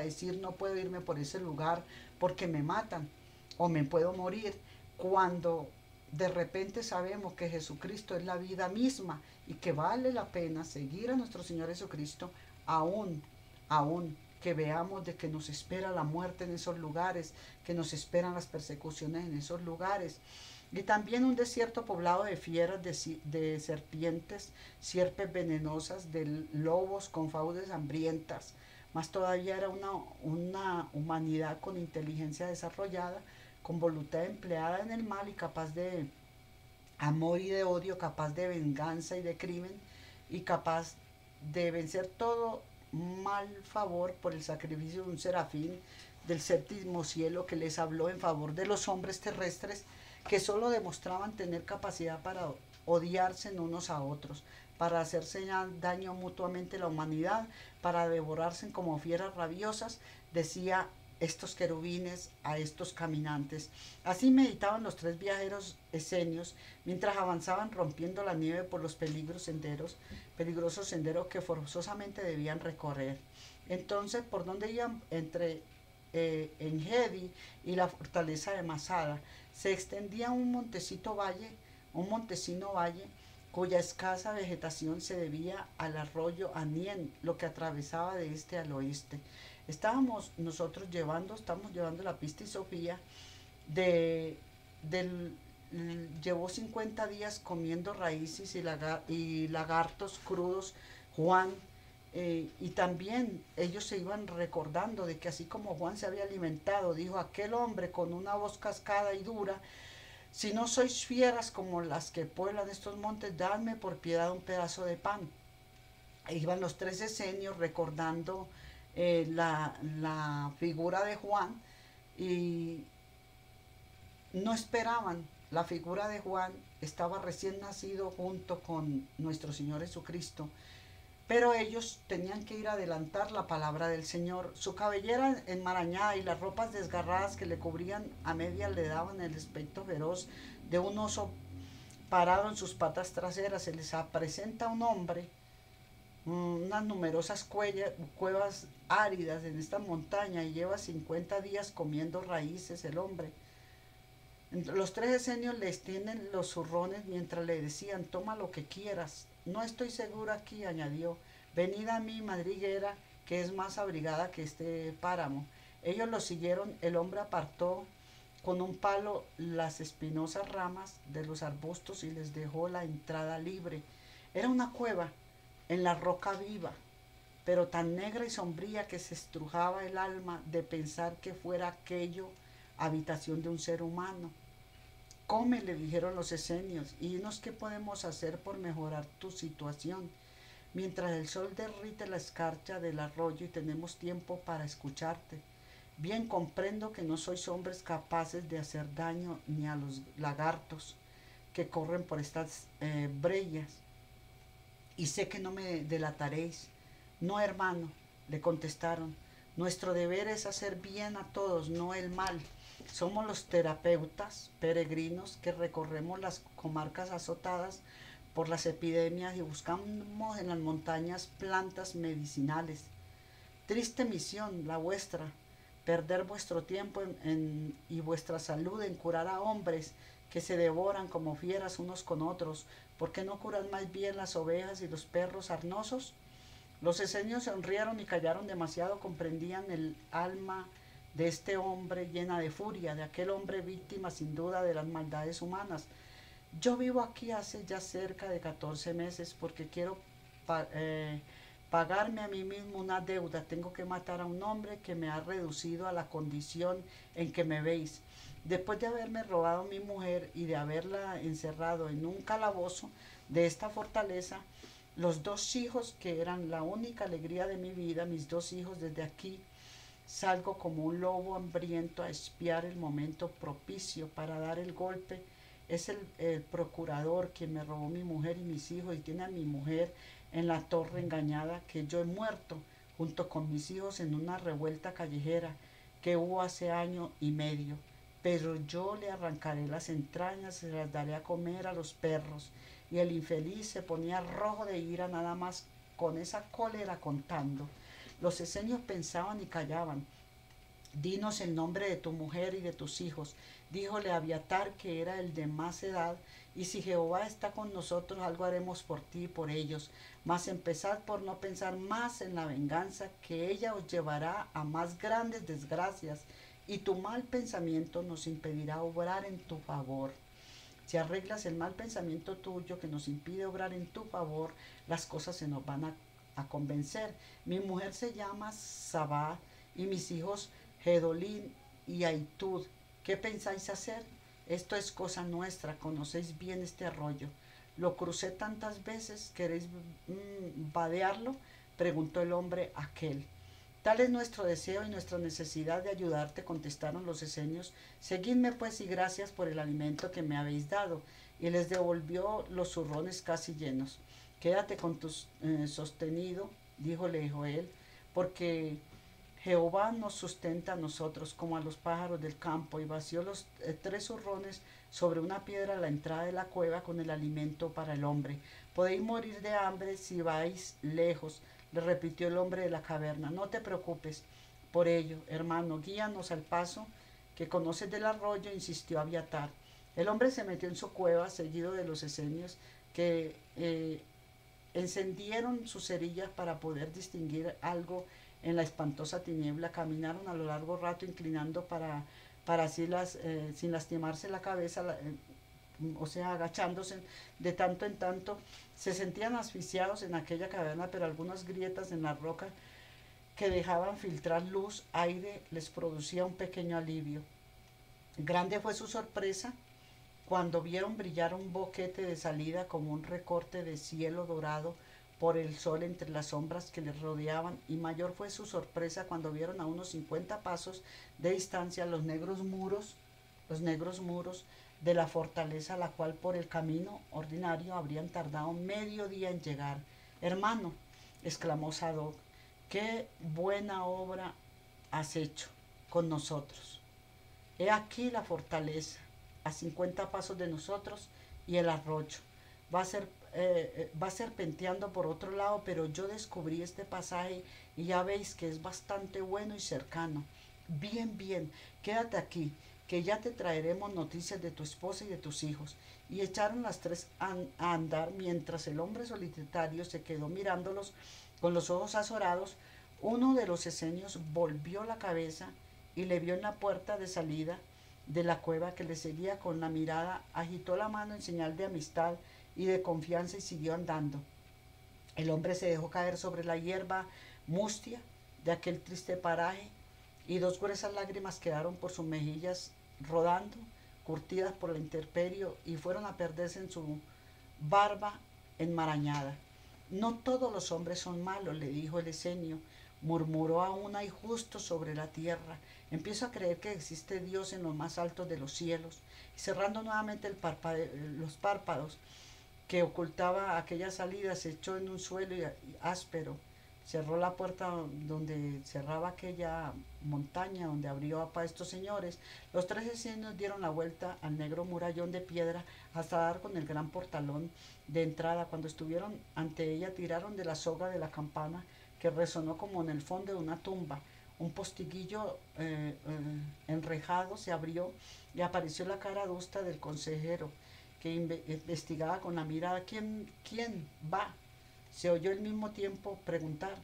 decir no puedo irme por ese lugar porque me matan o me puedo morir, cuando de repente sabemos que Jesucristo es la vida misma y que vale la pena seguir a nuestro Señor Jesucristo aún que veamos de que nos espera la muerte en esos lugares, que nos esperan las persecuciones en esos lugares? Y también un desierto poblado de fieras, de serpientes, sierpes venenosas, de lobos con fauces hambrientas. Más todavía era una humanidad con inteligencia desarrollada, con voluntad empleada en el mal y capaz de amor y de odio, capaz de venganza y de crimen, y capaz de vencer todo mal favor por el sacrificio de un serafín del 7º cielo que les habló en favor de los hombres terrestres, que solo demostraban tener capacidad para odiarse unos a otros, para hacerse daño mutuamente a la humanidad, para devorarse como fieras rabiosas, decía estos querubines a estos caminantes. Así meditaban los 3 viajeros esenios mientras avanzaban rompiendo la nieve por los peligrosos senderos que forzosamente debían recorrer. Entonces, ¿por dónde iban? Entre Engedi y la fortaleza de Masada se extendía un montecino valle, cuya escasa vegetación se debía al arroyo Anien, lo que atravesaba de este al oeste. Estamos llevando la pista y Sofía llevó 50 días comiendo raíces y lagartos crudos, Juan, y también ellos se iban recordando de que así como Juan se había alimentado, dijo aquel hombre con una voz cascada y dura, si no sois fieras como las que pueblan estos montes, dadme por piedad un pedazo de pan. E iban los 3 esenios recordando la figura de Juan y no esperaban. La figura de Juan estaba recién nacido junto con nuestro Señor Jesucristo, pero ellos tenían que ir a adelantar la palabra del Señor. Su cabellera enmarañada y las ropas desgarradas que le cubrían a medias le daban el aspecto feroz de un oso parado en sus patas traseras. Se les presenta un hombre, unas numerosas cuevas áridas en esta montaña, y lleva 50 días comiendo raíces el hombre. Los 3 esenios le extienden los zurrones mientras le decían, toma lo que quieras. No estoy seguro aquí, añadió. Venid a mi madriguera, que es más abrigada que este páramo. Ellos lo siguieron. El hombre apartó con un palo las espinosas ramas de los arbustos y les dejó la entrada libre. Era una cueva en la roca viva, pero tan negra y sombría que se estrujaba el alma de pensar que fuera aquello habitación de un ser humano. Come, le dijeron los esenios, y dinos qué podemos hacer por mejorar tu situación, mientras el sol derrite la escarcha del arroyo y tenemos tiempo para escucharte. Bien comprendo que no sois hombres capaces de hacer daño ni a los lagartos que corren por estas brellas, y sé que no me delataréis. No, hermano, le contestaron, nuestro deber es hacer bien a todos, no el mal. Somos los terapeutas peregrinos que recorremos las comarcas azotadas por las epidemias y buscamos en las montañas plantas medicinales. Triste misión la vuestra, perder vuestro tiempo y vuestra salud en curar a hombres que se devoran como fieras unos con otros? ¿Por qué no curas más bien las ovejas y los perros sarnosos? Los esenios se sonrieron y callaron demasiado, comprendían el alma de este hombre llena de furia, de aquel hombre víctima sin duda de las maldades humanas. Yo vivo aquí hace ya cerca de 14 meses porque quiero pa pagarme a mí mismo una deuda. Tengo que matar a un hombre que me ha reducido a la condición en que me veis. Después de haberme robado a mi mujer y de haberla encerrado en un calabozo de esta fortaleza, los dos hijos que eran la única alegría de mi vida, mis dos hijos, desde aquí salgo como un lobo hambriento a espiar el momento propicio para dar el golpe. Es el procurador quien me robó mi mujer y mis hijos y tiene a mi mujer en la torre engañada, que yo he muerto junto con mis hijos en una revuelta callejera que hubo hace año y medio. Pero yo le arrancaré las entrañas, se las daré a comer a los perros. Y el infeliz se ponía rojo de ira nada más con esa cólera contando. Los esenios pensaban y callaban. Dinos el nombre de tu mujer y de tus hijos. Díjole Abiatar, que era el de más edad, y si Jehová está con nosotros, algo haremos por ti y por ellos. Mas empezad por no pensar más en la venganza, que ella os llevará a más grandes desgracias, y tu mal pensamiento nos impedirá obrar en tu favor. Si arreglas el mal pensamiento tuyo que nos impide obrar en tu favor, las cosas se nos van a convencer. Mi mujer se llama Sabá y mis hijos Gedolín y Aitud. ¿Qué pensáis hacer? Esto es cosa nuestra, conocéis bien este arroyo. ¿Lo crucé tantas veces? ¿Queréis vadearlo? Preguntó el hombre aquel. Tal es nuestro deseo y nuestra necesidad de ayudarte, contestaron los esenios. Seguidme pues y gracias por el alimento que me habéis dado. Y les devolvió los zurrones casi llenos. Quédate con tu sostenido, díjole Joel, porque Jehová nos sustenta a nosotros como a los pájaros del campo. Y vació los 3 zurrones sobre una piedra a la entrada de la cueva con el alimento para el hombre. Podéis morir de hambre si vais lejos, le repitió el hombre de la caverna. No te preocupes por ello, hermano, guíanos al paso que conoces del arroyo, insistió Abiatar. El hombre se metió en su cueva, seguido de los esenios, que encendieron sus cerillas para poder distinguir algo en la espantosa tiniebla. Caminaron a lo largo rato, inclinando para así sin lastimarse la cabeza, o sea, agachándose de tanto en tanto. Se sentían asfixiados en aquella caverna, pero algunas grietas en la roca que dejaban filtrar luz, aire, les producía un pequeño alivio. Grande fue su sorpresa cuando vieron brillar un boquete de salida como un recorte de cielo dorado por el sol entre las sombras que les rodeaban, y mayor fue su sorpresa cuando vieron a unos 50 pasos de distancia los negros muros de la fortaleza, a la cual por el camino ordinario habrían tardado medio día en llegar. Hermano, exclamó Sadoc, qué buena obra has hecho con nosotros. He aquí la fortaleza, a 50 pasos de nosotros, y el arroyo. Va serpenteando por otro lado, pero yo descubrí este pasaje y ya veis que es bastante bueno y cercano. Bien, bien, quédate aquí, que ya te traeremos noticias de tu esposa y de tus hijos. Y echaron las 3 a andar, mientras el hombre solitario se quedó mirándolos con los ojos azorados. Uno de los esenios volvió la cabeza y le vio en la puerta de salida de la cueva, que le seguía con la mirada, agitó la mano en señal de amistad y de confianza y siguió andando. El hombre se dejó caer sobre la hierba mustia de aquel triste paraje, y 2 gruesas lágrimas quedaron por sus mejillas rodando, curtidas por la intemperie, y fueron a perderse en su barba enmarañada. No todos los hombres son malos, le dijo el esenio. Murmuró aún hay justos sobre la tierra. Empiezo a creer que existe Dios en los más altos de los cielos. Y cerrando nuevamente los párpados que ocultaba aquella salida, se echó en un suelo áspero. Cerró la puerta donde cerraba aquella montaña donde abrió a estos señores. Los 3 esenios dieron la vuelta al negro murallón de piedra hasta dar con el gran portalón de entrada. Cuando estuvieron ante ella, tiraron de la soga de la campana, que resonó como en el fondo de una tumba. un postiguillo enrejado se abrió y apareció la cara adusta del consejero, que investigaba con la mirada. ¿Quién va? Se oyó al mismo tiempo preguntar.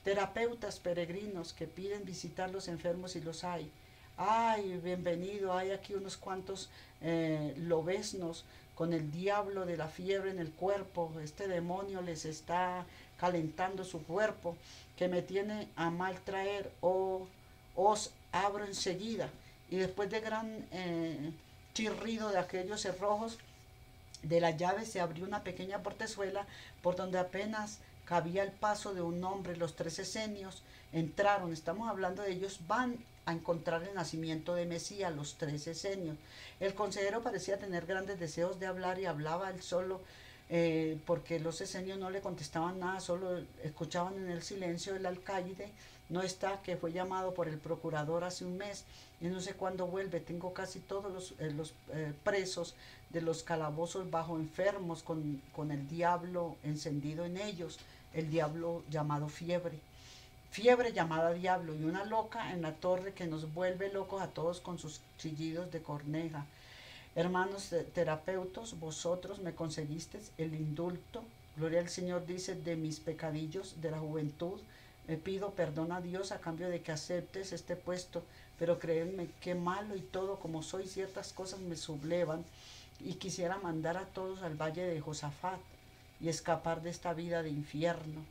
Terapeutas peregrinos que piden visitar los enfermos y los hay. Ay, bienvenido, hay aquí unos cuantos lobeznos con el diablo de la fiebre en el cuerpo. Este demonio les está calentando su cuerpo, que me tiene a mal traer. Os abro enseguida. Y después de gran chirrido de aquellos cerrojos de la llave, se abrió una pequeña portezuela por donde apenas cabía el paso de un hombre. Los 13 esenios entraron. Estamos hablando de ellos, van a encontrar el nacimiento de Mesías, los 13 esenios. El consejero parecía tener grandes deseos de hablar y hablaba él solo, porque los esenios no le contestaban nada, solo escuchaban en el silencio. El alcaide no está, que fue llamado por el procurador hace un mes y no sé cuándo vuelve. Tengo casi todos los presos de los calabozos bajo enfermos con el diablo encendido en ellos, el diablo llamado fiebre llamada diablo, y una loca en la torre que nos vuelve locos a todos con sus chillidos de corneja. Hermanos terapeutos, vosotros me conseguisteis el indulto. Gloria al Señor, dice, de mis pecadillos de la juventud. Me pido perdón a Dios a cambio de que aceptes este puesto, pero creedme qué malo y todo como soy, ciertas cosas me sublevan y quisiera mandar a todos al valle de Josafat y escapar de esta vida de infierno.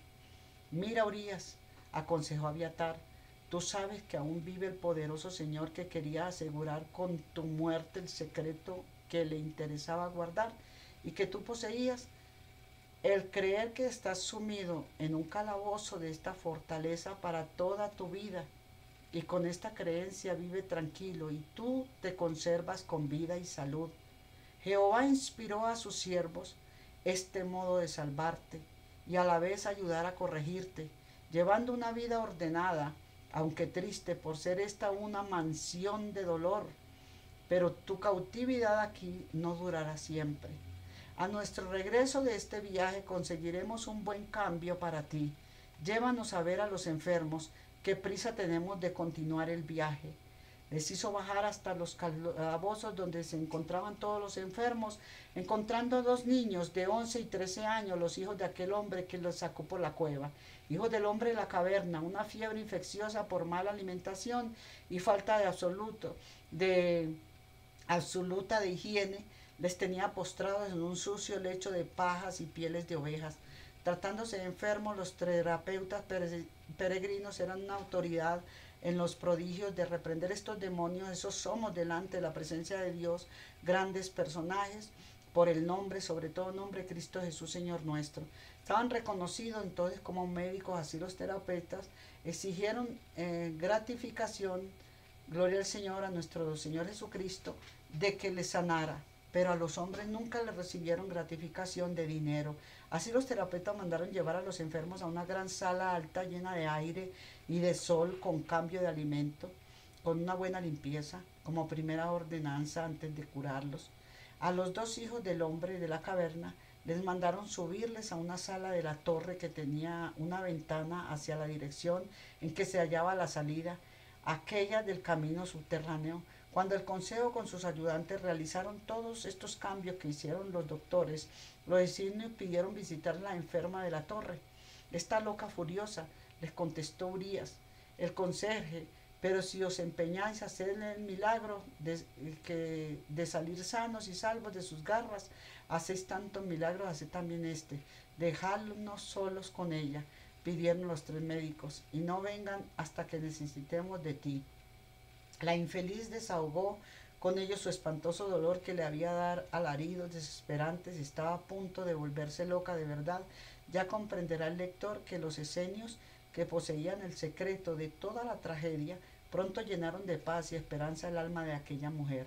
Mira, Urias, aconsejó Abiatar, tú sabes que aún vive el poderoso Señor que quería asegurar con tu muerte el secreto que le interesaba guardar y que tú poseías. El creer que estás sumido en un calabozo de esta fortaleza para toda tu vida, y con esta creencia vive tranquilo y tú te conservas con vida y salud. Jehová inspiró a sus siervos este modo de salvarte y a la vez ayudar a corregirte, llevando una vida ordenada, aunque triste por ser esta una mansión de dolor. Pero tu cautividad aquí no durará siempre. A nuestro regreso de este viaje conseguiremos un buen cambio para ti. Llévanos a ver a los enfermos, qué prisa tenemos de continuar el viaje. Les hizo bajar hasta los calabozos donde se encontraban todos los enfermos, encontrando 2 niños de 11 y 13 años, los hijos de aquel hombre que los sacó por la cueva. Hijos del hombre de la caverna, una fiebre infecciosa por mala alimentación y falta de absoluta de higiene, les tenía postrados en un sucio lecho de pajas y pieles de ovejas. Tratándose de enfermos, los terapeutas peregrinos eran una autoridad en los prodigios de reprender estos demonios. Esos somos delante de la presencia de Dios, grandes personajes, por el nombre, sobre todo nombre, Cristo Jesús, Señor nuestro. Estaban reconocidos entonces como médicos, así los terapeutas exigieron gratificación, gloria al Señor, a nuestro Señor Jesucristo, de que les sanara. Pero a los hombres nunca les recibieron gratificación de dinero. Así los terapeutas mandaron llevar a los enfermos a una gran sala alta llena de aire y de sol, con cambio de alimento, con una buena limpieza, como primera ordenanza antes de curarlos. A los 2 hijos del hombre de la caverna les mandaron subirles a una sala de la torre que tenía una ventana hacia la dirección en que se hallaba la salida, aquella del camino subterráneo. Cuando el consejo con sus ayudantes realizaron todos estos cambios que hicieron los doctores, los esenios pidieron visitar la enferma de la torre. Esta loca furiosa, les contestó Urias, el conserje, pero si os empeñáis a hacerle el milagro de salir sanos y salvos de sus garras, hacéis tantos milagros, haced también este. Dejadnos solos con ella, pidieron los 3 médicos, y no vengan hasta que necesitemos de ti. La infeliz desahogó con ellos su espantoso dolor, que le había dado alaridos desesperantes y estaba a punto de volverse loca de verdad. Ya comprenderá el lector que los esenios, que poseían el secreto de toda la tragedia, pronto llenaron de paz y esperanza el alma de aquella mujer.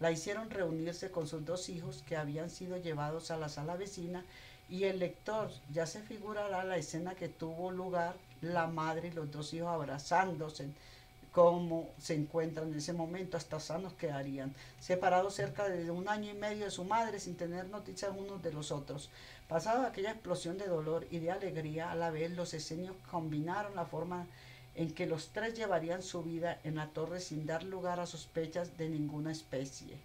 La hicieron reunirse con sus 2 hijos, que habían sido llevados a la sala vecina, y el lector ya se figurará la escena que tuvo lugar, la madre y los 2 hijos abrazándose, cómo se encuentran en ese momento, hasta sanos quedarían, separados cerca de 1 año y medio de su madre, sin tener noticias unos de los otros. Pasada aquella explosión de dolor y de alegría, a la vez los esenios combinaron la forma en que los tres llevarían su vida en la torre sin dar lugar a sospechas de ninguna especie.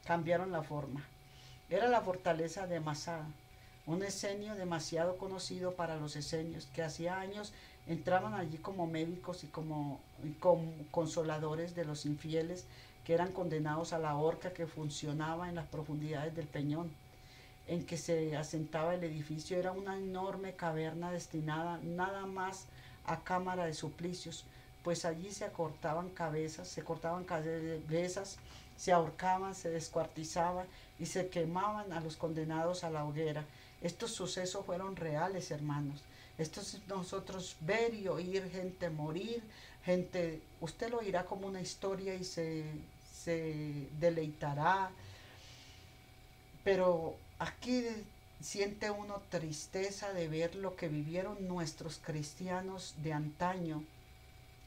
Cambiaron la forma. Era la fortaleza de Masada, un esenio demasiado conocido para los esenios, que hacía años entraban allí como médicos y como consoladores de los infieles que eran condenados a la horca que funcionaba en las profundidades del peñón en que se asentaba el edificio. Era una enorme caverna destinada nada más a cámara de suplicios, pues allí se cortaban cabezas, se ahorcaban, se descuartizaban y se quemaban a los condenados a la hoguera. Estos sucesos fueron reales, hermanos. Esto es nosotros ver y oír gente morir, gente, usted lo oirá como una historia y se deleitará, pero aquí siente uno tristeza de ver lo que vivieron nuestros cristianos de antaño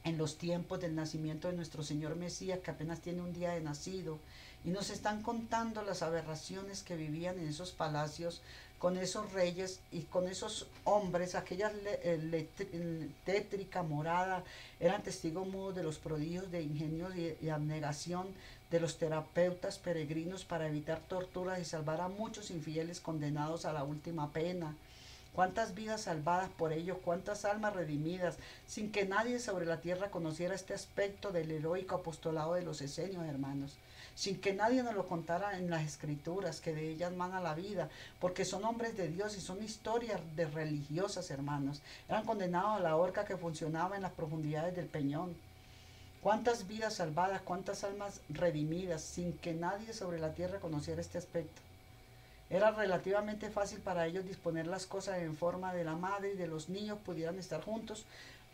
en los tiempos del nacimiento de nuestro Señor Mesías, que apenas tiene un día de nacido, y nos están contando las aberraciones que vivían en esos palacios, con esos reyes y con esos hombres. Aquella tétrica morada eran testigos mudos de los prodigios de ingenio y abnegación de los terapeutas peregrinos para evitar torturas y salvar a muchos infieles condenados a la última pena. Cuántas vidas salvadas por ellos, cuántas almas redimidas, sin que nadie sobre la tierra conociera este aspecto del heroico apostolado de los esenios, hermanos. Sin que nadie nos lo contara en las escrituras, que de ellas mana la vida, porque son hombres de Dios y son historias de religiosas, hermanos. Eran condenados a la horca que funcionaba en las profundidades del peñón. Cuántas vidas salvadas, cuántas almas redimidas, sin que nadie sobre la tierra conociera este aspecto. Era relativamente fácil para ellos disponer las cosas en forma de la madre y de los niños pudieran estar juntos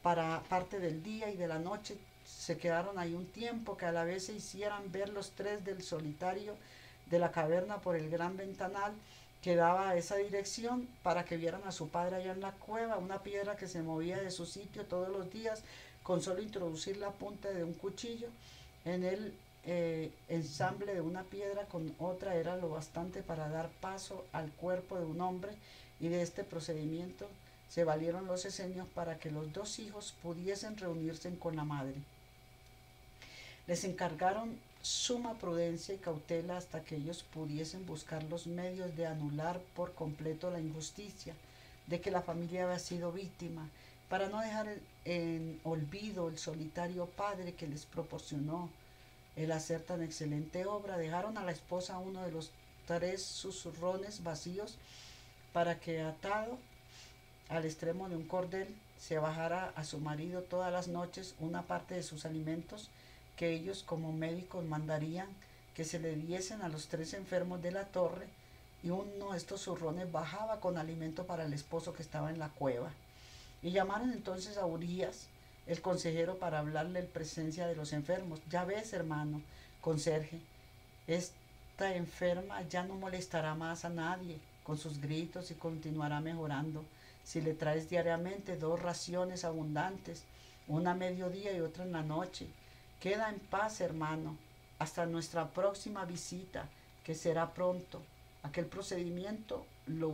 para parte del día y de la noche. Se quedaron ahí un tiempo, que a la vez se hicieran ver los tres del solitario de la caverna por el gran ventanal que daba a esa dirección, para que vieran a su padre allá en la cueva, una piedra que se movía de su sitio todos los días con solo introducir la punta de un cuchillo en el ensamble de una piedra con otra era lo bastante para dar paso al cuerpo de un hombre, y de este procedimiento se valieron los esenios para que los dos hijos pudiesen reunirse con la madre. Les encargaron suma prudencia y cautela hasta que ellos pudiesen buscar los medios de anular por completo la injusticia de que la familia había sido víctima, para no dejar en olvido el solitario padre que les proporcionó el hacer tan excelente obra. Dejaron a la esposa uno de los 3 susurrones vacíos para que, atado al extremo de un cordel, se bajara a su marido todas las noches una parte de sus alimentos que ellos como médicos mandarían que se le diesen a los 3 enfermos de la torre, y uno de estos zurrones bajaba con alimento para el esposo que estaba en la cueva. Y llamaron entonces a Urías, el consejero, para hablarle en presencia de los enfermos. Ya ves, hermano conserje, esta enferma ya no molestará más a nadie con sus gritos y continuará mejorando si le traes diariamente 2 raciones abundantes, una a mediodía y otra en la noche. Queda en paz, hermano, hasta nuestra próxima visita, que será pronto. Aquel procedimiento lo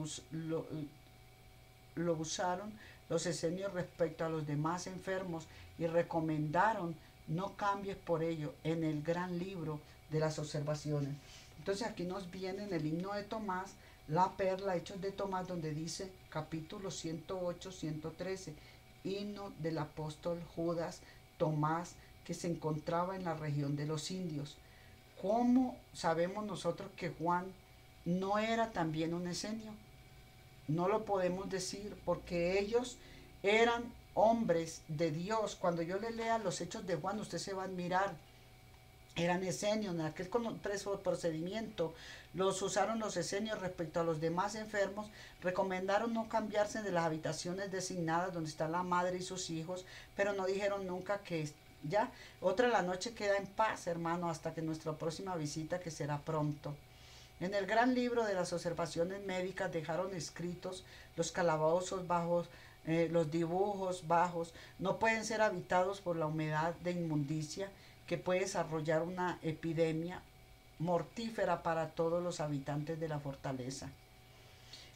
usaron los esenios respecto a los demás enfermos y recomendaron no cambies por ello en el gran libro de las observaciones. Entonces aquí nos viene en el himno de Tomás, la perla, Hechos de Tomás, donde dice capítulo 108, 113, himno del apóstol Judas Tomás, que se encontraba en la región de los indios. ¿Cómo sabemos nosotros que Juan no era también un esenio? No lo podemos decir, porque ellos eran hombres de Dios. Cuando yo le lea los Hechos de Juan, usted se va a admirar. Eran esenios. En aquel procedimiento los usaron los esenios respecto a los demás enfermos. Recomendaron no cambiarse de las habitaciones designadas donde está la madre y sus hijos, pero no dijeron nunca que ya otra la noche queda en paz, hermano, hasta que nuestra próxima visita, que será pronto. En el gran libro de las observaciones médicas dejaron escritos los calabozos bajos, los dibujos bajos no pueden ser habitados por la humedad de inmundicia que puede desarrollar una epidemia mortífera para todos los habitantes de la fortaleza.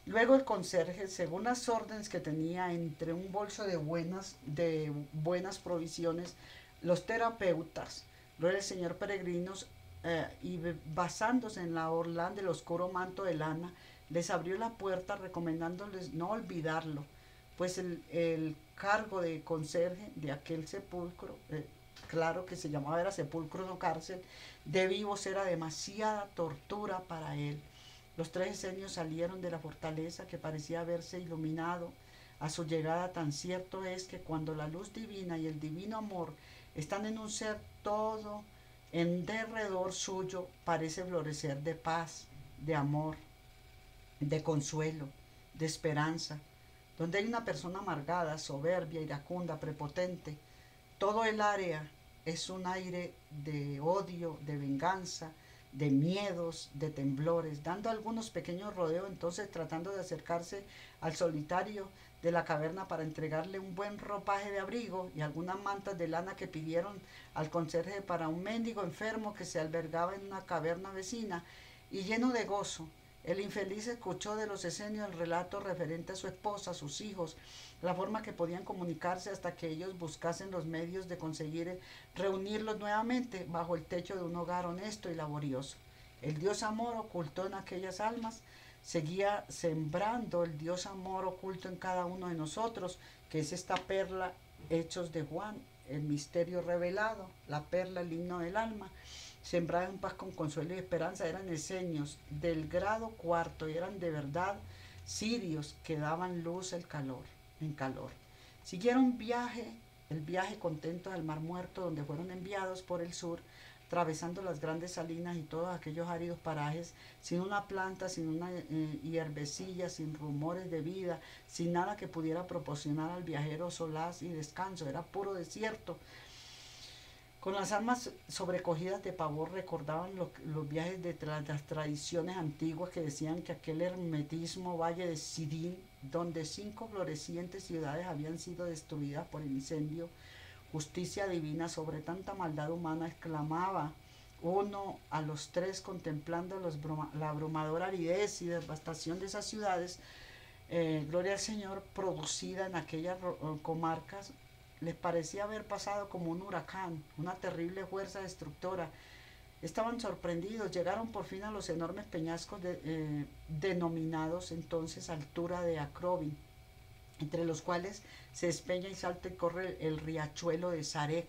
Luego el conserje, según las órdenes que tenía entre un bolso de buenas provisiones, los terapeutas, luego el señor peregrinos, y basándose en la orla del oscuro manto de lana, les abrió la puerta recomendándoles no olvidarlo, pues el cargo de conserje de aquel sepulcro, claro que se llamaba era sepulcro no cárcel, de vivos era demasiada tortura para él. Los tres esenios salieron de la fortaleza que parecía haberse iluminado a su llegada. Tan cierto es que cuando la luz divina y el divino amor están en un ser, todo en derredor suyo parece florecer de paz, de amor, de consuelo, de esperanza. Donde hay una persona amargada, soberbia, iracunda, prepotente, todo el área es un aire de odio, de venganza, de miedos, de temblores, dando algunos pequeños rodeos, entonces tratando de acercarse al solitario de la caverna para entregarle un buen ropaje de abrigo y algunas mantas de lana que pidieron al conserje para un mendigo enfermo que se albergaba en una caverna vecina. Y lleno de gozo, el infeliz escuchó de los esenios el relato referente a su esposa, a sus hijos, la forma que podían comunicarse hasta que ellos buscasen los medios de conseguir reunirlos nuevamente bajo el techo de un hogar honesto y laborioso. El Dios amor ocultó en aquellas almas, seguía sembrando el Dios amor oculto en cada uno de nosotros, que es esta perla, Hechos de Juan, el misterio revelado, la perla, el himno del alma, sembrada en paz con consuelo y esperanza. Eran esenios del grado cuarto y eran de verdad cirios que daban luz en calor. Siguieron el viaje contentos al Mar Muerto, donde fueron enviados por el sur, atravesando las grandes salinas y todos aquellos áridos parajes, sin una planta, sin una hierbecilla, sin rumores de vida, sin nada que pudiera proporcionar al viajero solaz y descanso. Era puro desierto. Con las almas sobrecogidas de pavor recordaban los viajes de las tradiciones antiguas que decían que aquel hermetismo valle de Sidín, donde 5 florecientes ciudades habían sido destruidas por el incendio, justicia divina sobre tanta maldad humana, exclamaba uno a los tres contemplando la abrumadora aridez y devastación de esas ciudades. Gloria al Señor, producida en aquellas comarcas. Les parecía haber pasado como un huracán, una terrible fuerza destructora. Estaban sorprendidos, llegaron por fin a los enormes peñascos denominados entonces altura de Acrobin, entre los cuales se despeña y salta y corre el riachuelo de Sarek,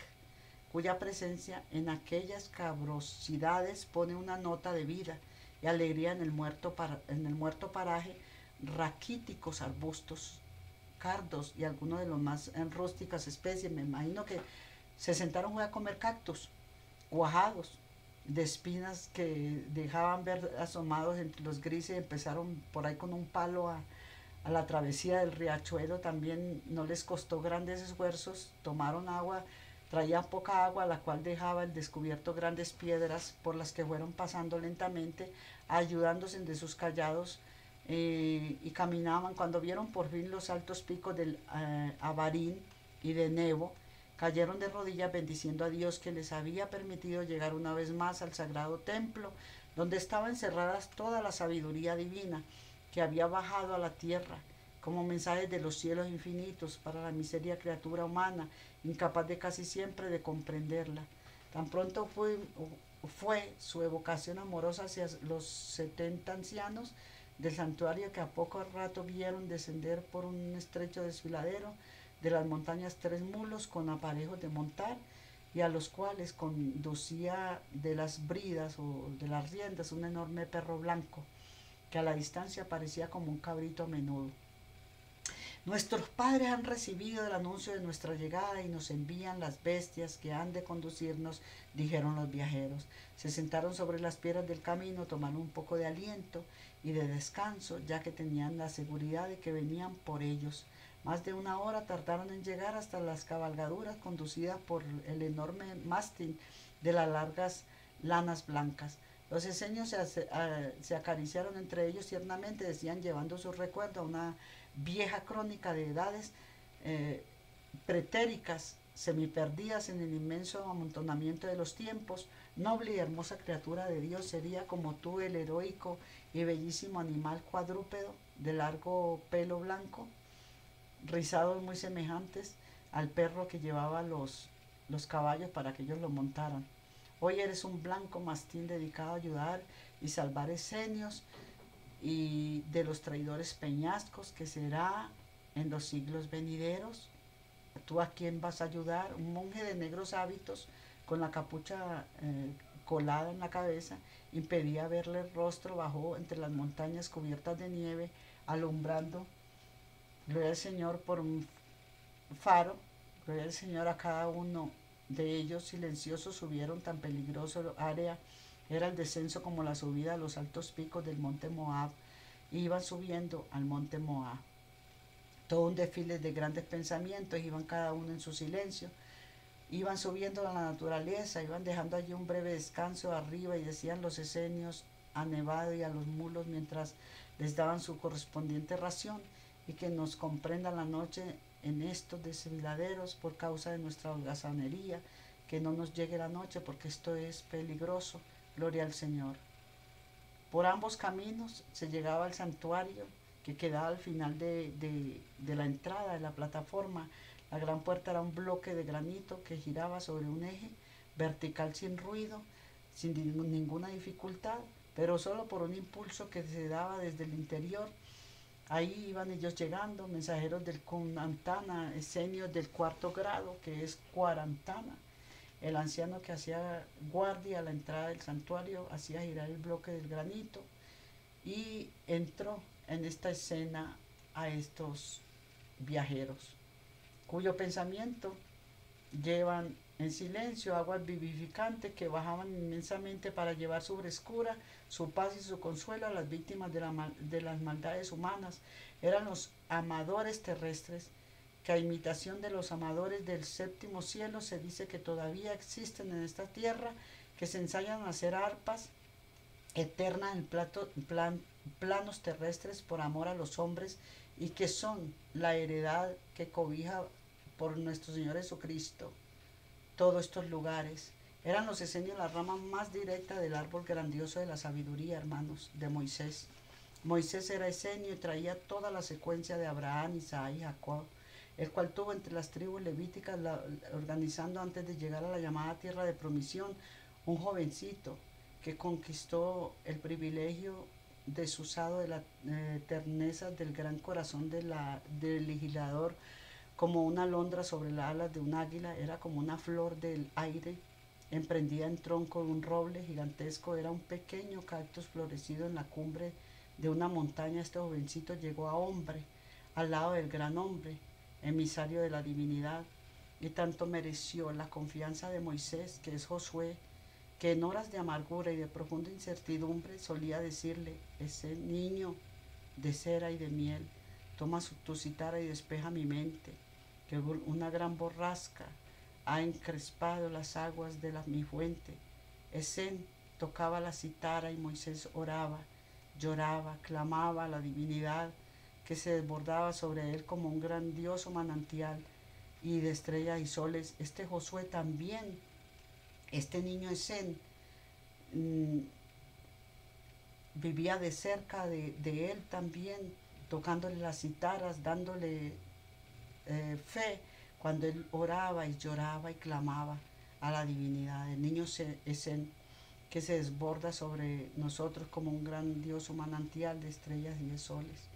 cuya presencia en aquellas cabrosidades pone una nota de vida y alegría en el muerto paraje, raquíticos arbustos, cardos y algunos de los más rústicas especies. Me imagino que se sentaron a comer cactus cuajados de espinas que dejaban ver asomados entre los grises y empezaron por ahí con un palo a la travesía del riachuelo. También no les costó grandes esfuerzos, tomaron agua, traían poca agua, la cual dejaba al descubierto grandes piedras por las que fueron pasando lentamente, ayudándose de sus callados, y caminaban. Cuando vieron por fin los altos picos del Avarín y de Nebo, cayeron de rodillas bendiciendo a Dios que les había permitido llegar una vez más al sagrado templo, donde estaba encerrada toda la sabiduría divina que había bajado a la tierra como mensajes de los cielos infinitos para la miseria criatura humana, incapaz de casi siempre de comprenderla. Tan pronto fue su evocación amorosa hacia los 70 ancianos del santuario, que a poco rato vieron descender por un estrecho desfiladero de las montañas 3 mulos con aparejos de montar, y a los cuales conducía de las bridas o de las riendas un enorme perro blanco, que a la distancia parecía como un cabrito menudo. Nuestros padres han recibido el anuncio de nuestra llegada y nos envían las bestias que han de conducirnos, dijeron los viajeros. Se sentaron sobre las piedras del camino, tomaron un poco de aliento y de descanso, ya que tenían la seguridad de que venían por ellos. Más de 1 hora tardaron en llegar hasta las cabalgaduras conducidas por el enorme mástil de las largas lanas blancas. Los esenios se acariciaron entre ellos tiernamente, decían, llevando su recuerdo a una vieja crónica de edades pretéricas, semiperdidas en el inmenso amontonamiento de los tiempos. Noble y hermosa criatura de Dios, sería como tú el heroico y bellísimo animal cuadrúpedo de largo pelo blanco, rizados muy semejantes al perro que llevaba los caballos para que ellos lo montaran. Hoy eres un blanco mastín dedicado a ayudar y salvar esenios y de los traidores peñascos que será en los siglos venideros. ¿Tú a quién vas a ayudar? Un monje de negros hábitos con la capucha colada en la cabeza impedía verle el rostro, bajó entre las montañas cubiertas de nieve, alumbrando, gloria al Señor, por un faro, gloria al Señor a cada uno de ellos silenciosos subieron tan peligroso área, era el descenso como la subida a los altos picos del monte Moab, iban subiendo al monte Moab. Todo un desfile de grandes pensamientos, iban cada uno en su silencio, iban subiendo a la naturaleza, iban dejando allí un breve descanso arriba y decían los esenios a Nevado y a los mulos mientras les daban su correspondiente ración y que nos comprenda la noche en estos desfiladeros por causa de nuestra holgazanería, que no nos llegue la noche porque esto es peligroso, gloria al Señor. Por ambos caminos se llegaba al santuario que quedaba al final de la entrada de la plataforma. La gran puerta era un bloque de granito que giraba sobre un eje vertical sin ruido, sin ninguna dificultad, pero solo por un impulso que se daba desde el interior. Ahí iban ellos llegando, mensajeros del Cunantana, esenios del 4º grado, que es Cuarantana. El anciano que hacía guardia a la entrada del santuario hacía girar el bloque del granito y entró en esta escena a estos viajeros, cuyo pensamiento llevan en silencio aguas vivificantes que bajaban inmensamente para llevar su frescura, su paz y su consuelo a las víctimas de las maldades humanas. Eran los amadores terrestres, que a imitación de los amadores del séptimo cielo se dice que todavía existen en esta tierra, que se ensayan a hacer arpas eternas en planos terrestres por amor a los hombres y que son la heredad que cobija por nuestro Señor Jesucristo. Todos estos lugares eran los esenios, la rama más directa del árbol grandioso de la sabiduría, hermanos, de Moisés. Moisés era esenio y traía toda la secuencia de Abraham, Isaac y Jacob, el cual tuvo entre las tribus levíticas, organizando antes de llegar a la llamada tierra de promisión, un jovencito que conquistó el privilegio desusado de la terneza del gran corazón del legislador, como una alondra sobre las alas de un águila, era como una flor del aire emprendida en tronco de un roble gigantesco, era un pequeño cactus florecido en la cumbre de una montaña. Este jovencito llegó a hombre, al lado del gran hombre, emisario de la divinidad, y tanto mereció la confianza de Moisés, que es Josué, que en horas de amargura y de profunda incertidumbre solía decirle: ese niño de cera y de miel, toma tu citara y despeja mi mente, que una gran borrasca ha encrespado las aguas de mi fuente. Esén tocaba la citara y Moisés oraba, lloraba, clamaba a la divinidad que se desbordaba sobre él como un grandioso manantial y de estrellas y soles. Este Josué también, este niño Esén, vivía de cerca de él también, tocándole las citaras, dándole fe cuando él oraba y lloraba y clamaba a la divinidad. El niño Esén, que se desborda sobre nosotros como un grandioso manantial de estrellas y de soles.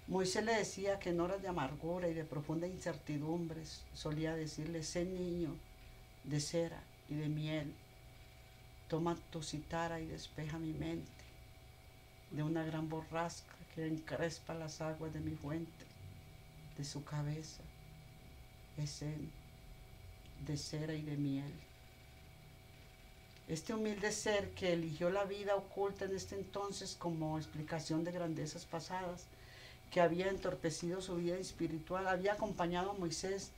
Moisés le decía que en horas de amargura y de profunda incertidumbre solía decirle: sé niño de cera y de miel, toma tu citara y despeja mi mente de una gran borrasca que encrespa las aguas de mi fuente. De su cabeza es él, de cera y de miel. Este humilde ser que eligió la vida oculta en este entonces como explicación de grandezas pasadas, que había entorpecido su vida espiritual, había acompañado a Moisés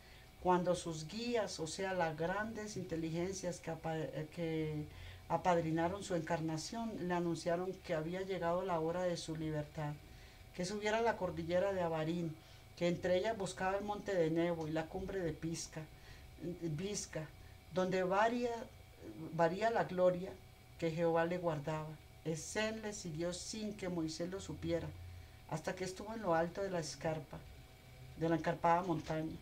cuando sus guías, o sea, las grandes inteligencias que apadrinaron su encarnación, le anunciaron que había llegado la hora de su libertad, que subiera a la cordillera de Abarín, que entre ellas buscaba el monte de Nebo y la cumbre de Pisca, donde varía la gloria que Jehová le guardaba. Esén le siguió sin que Moisés lo supiera. hasta que estuvo en lo alto de la escarpada montaña.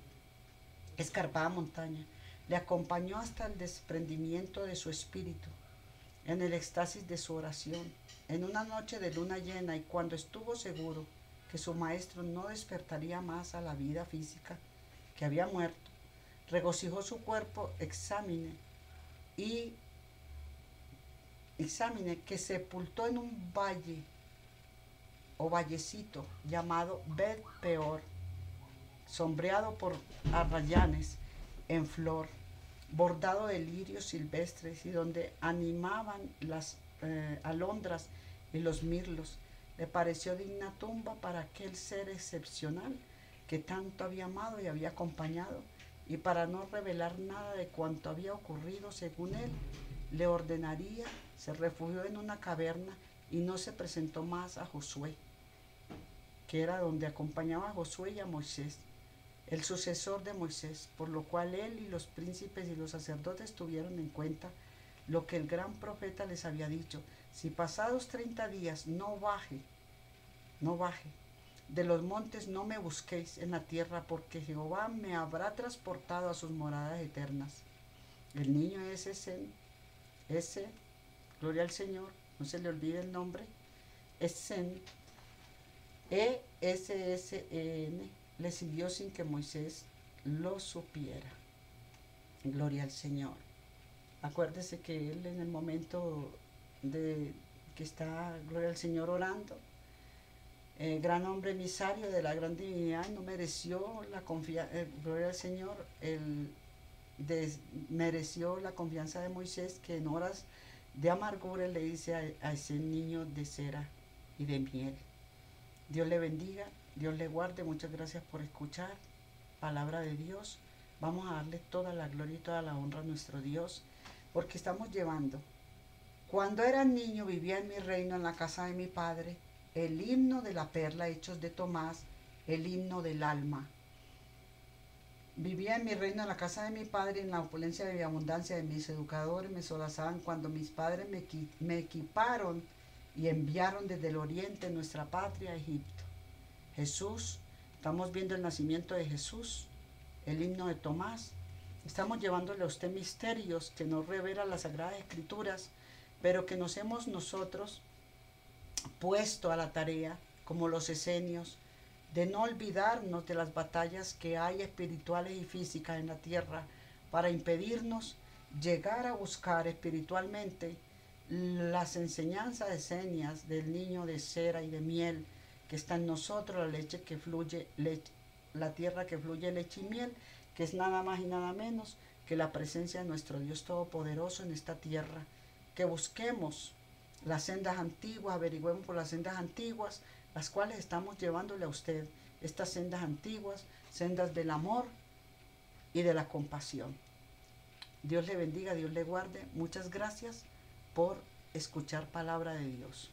Le acompañó hasta el desprendimiento de su espíritu, en el éxtasis de su oración, en una noche de luna llena, y cuando estuvo seguro que su maestro no despertaría más a la vida física, que había muerto, regocijó su cuerpo, examine que sepultó en un valle o vallecito llamado Bet Peor, sombreado por arrayanes en flor, bordado de lirios silvestres, y donde animaban las alondras y los mirlos. Le pareció digna tumba para aquel ser excepcional que tanto había amado y había acompañado, y para no revelar nada de cuanto había ocurrido, según él le ordenaría, se refugió en una caverna y no se presentó más a Josué, que era donde acompañaba a Josué y a Moisés, el sucesor de Moisés, por lo cual él y los príncipes y los sacerdotes tuvieron en cuenta lo que el gran profeta les había dicho: si pasados 30 días no baje de los montes, no me busquéis en la tierra, porque Jehová me habrá transportado a sus moradas eternas. El niño gloria al Señor, no se le olvide el nombre, Esen, ESSEN, le siguió sin que Moisés lo supiera. Gloria al Señor. Acuérdese que él, en el momento de que está, gloria al Señor, orando, gran hombre emisario de la gran divinidad, no mereció la confianza, gloria al Señor, mereció la confianza de Moisés, que en horas de amargura le dice a ese niño de cera y de miel. Dios le bendiga, Dios le guarde. Muchas gracias por escuchar palabra de Dios. Vamos a darle toda la gloria y toda la honra a nuestro Dios, porque estamos llevando: cuando era niño vivía en mi reino, en la casa de mi padre, el himno de la perla, Hechos de Tomás, el himno del alma. Vivía en mi reino, en la casa de mi padre, en la opulencia de mi abundancia, de mis educadores me solazaban cuando mis padres me equiparon y enviaron desde el oriente, nuestra patria, Egipto. Jesús, estamos viendo el nacimiento de Jesús, el himno de Tomás. Estamos llevándole a usted misterios que nos revela las Sagradas Escrituras, pero que nos hemos nosotros puesto a la tarea, como los esenios, de no olvidarnos de las batallas que hay espirituales y físicas en la tierra, para impedirnos llegar a buscar espiritualmente las enseñanzas esenias del niño de cera y de miel que está en nosotros, la tierra que fluye leche y miel, que es nada más y nada menos que la presencia de nuestro Dios Todopoderoso en esta tierra. Que busquemos las sendas antiguas, averigüemos por las sendas antiguas, las cuales estamos llevándole a usted, estas sendas antiguas, sendas del amor y de la compasión. Dios le bendiga, Dios le guarde. Muchas gracias por escuchar palabra de Dios.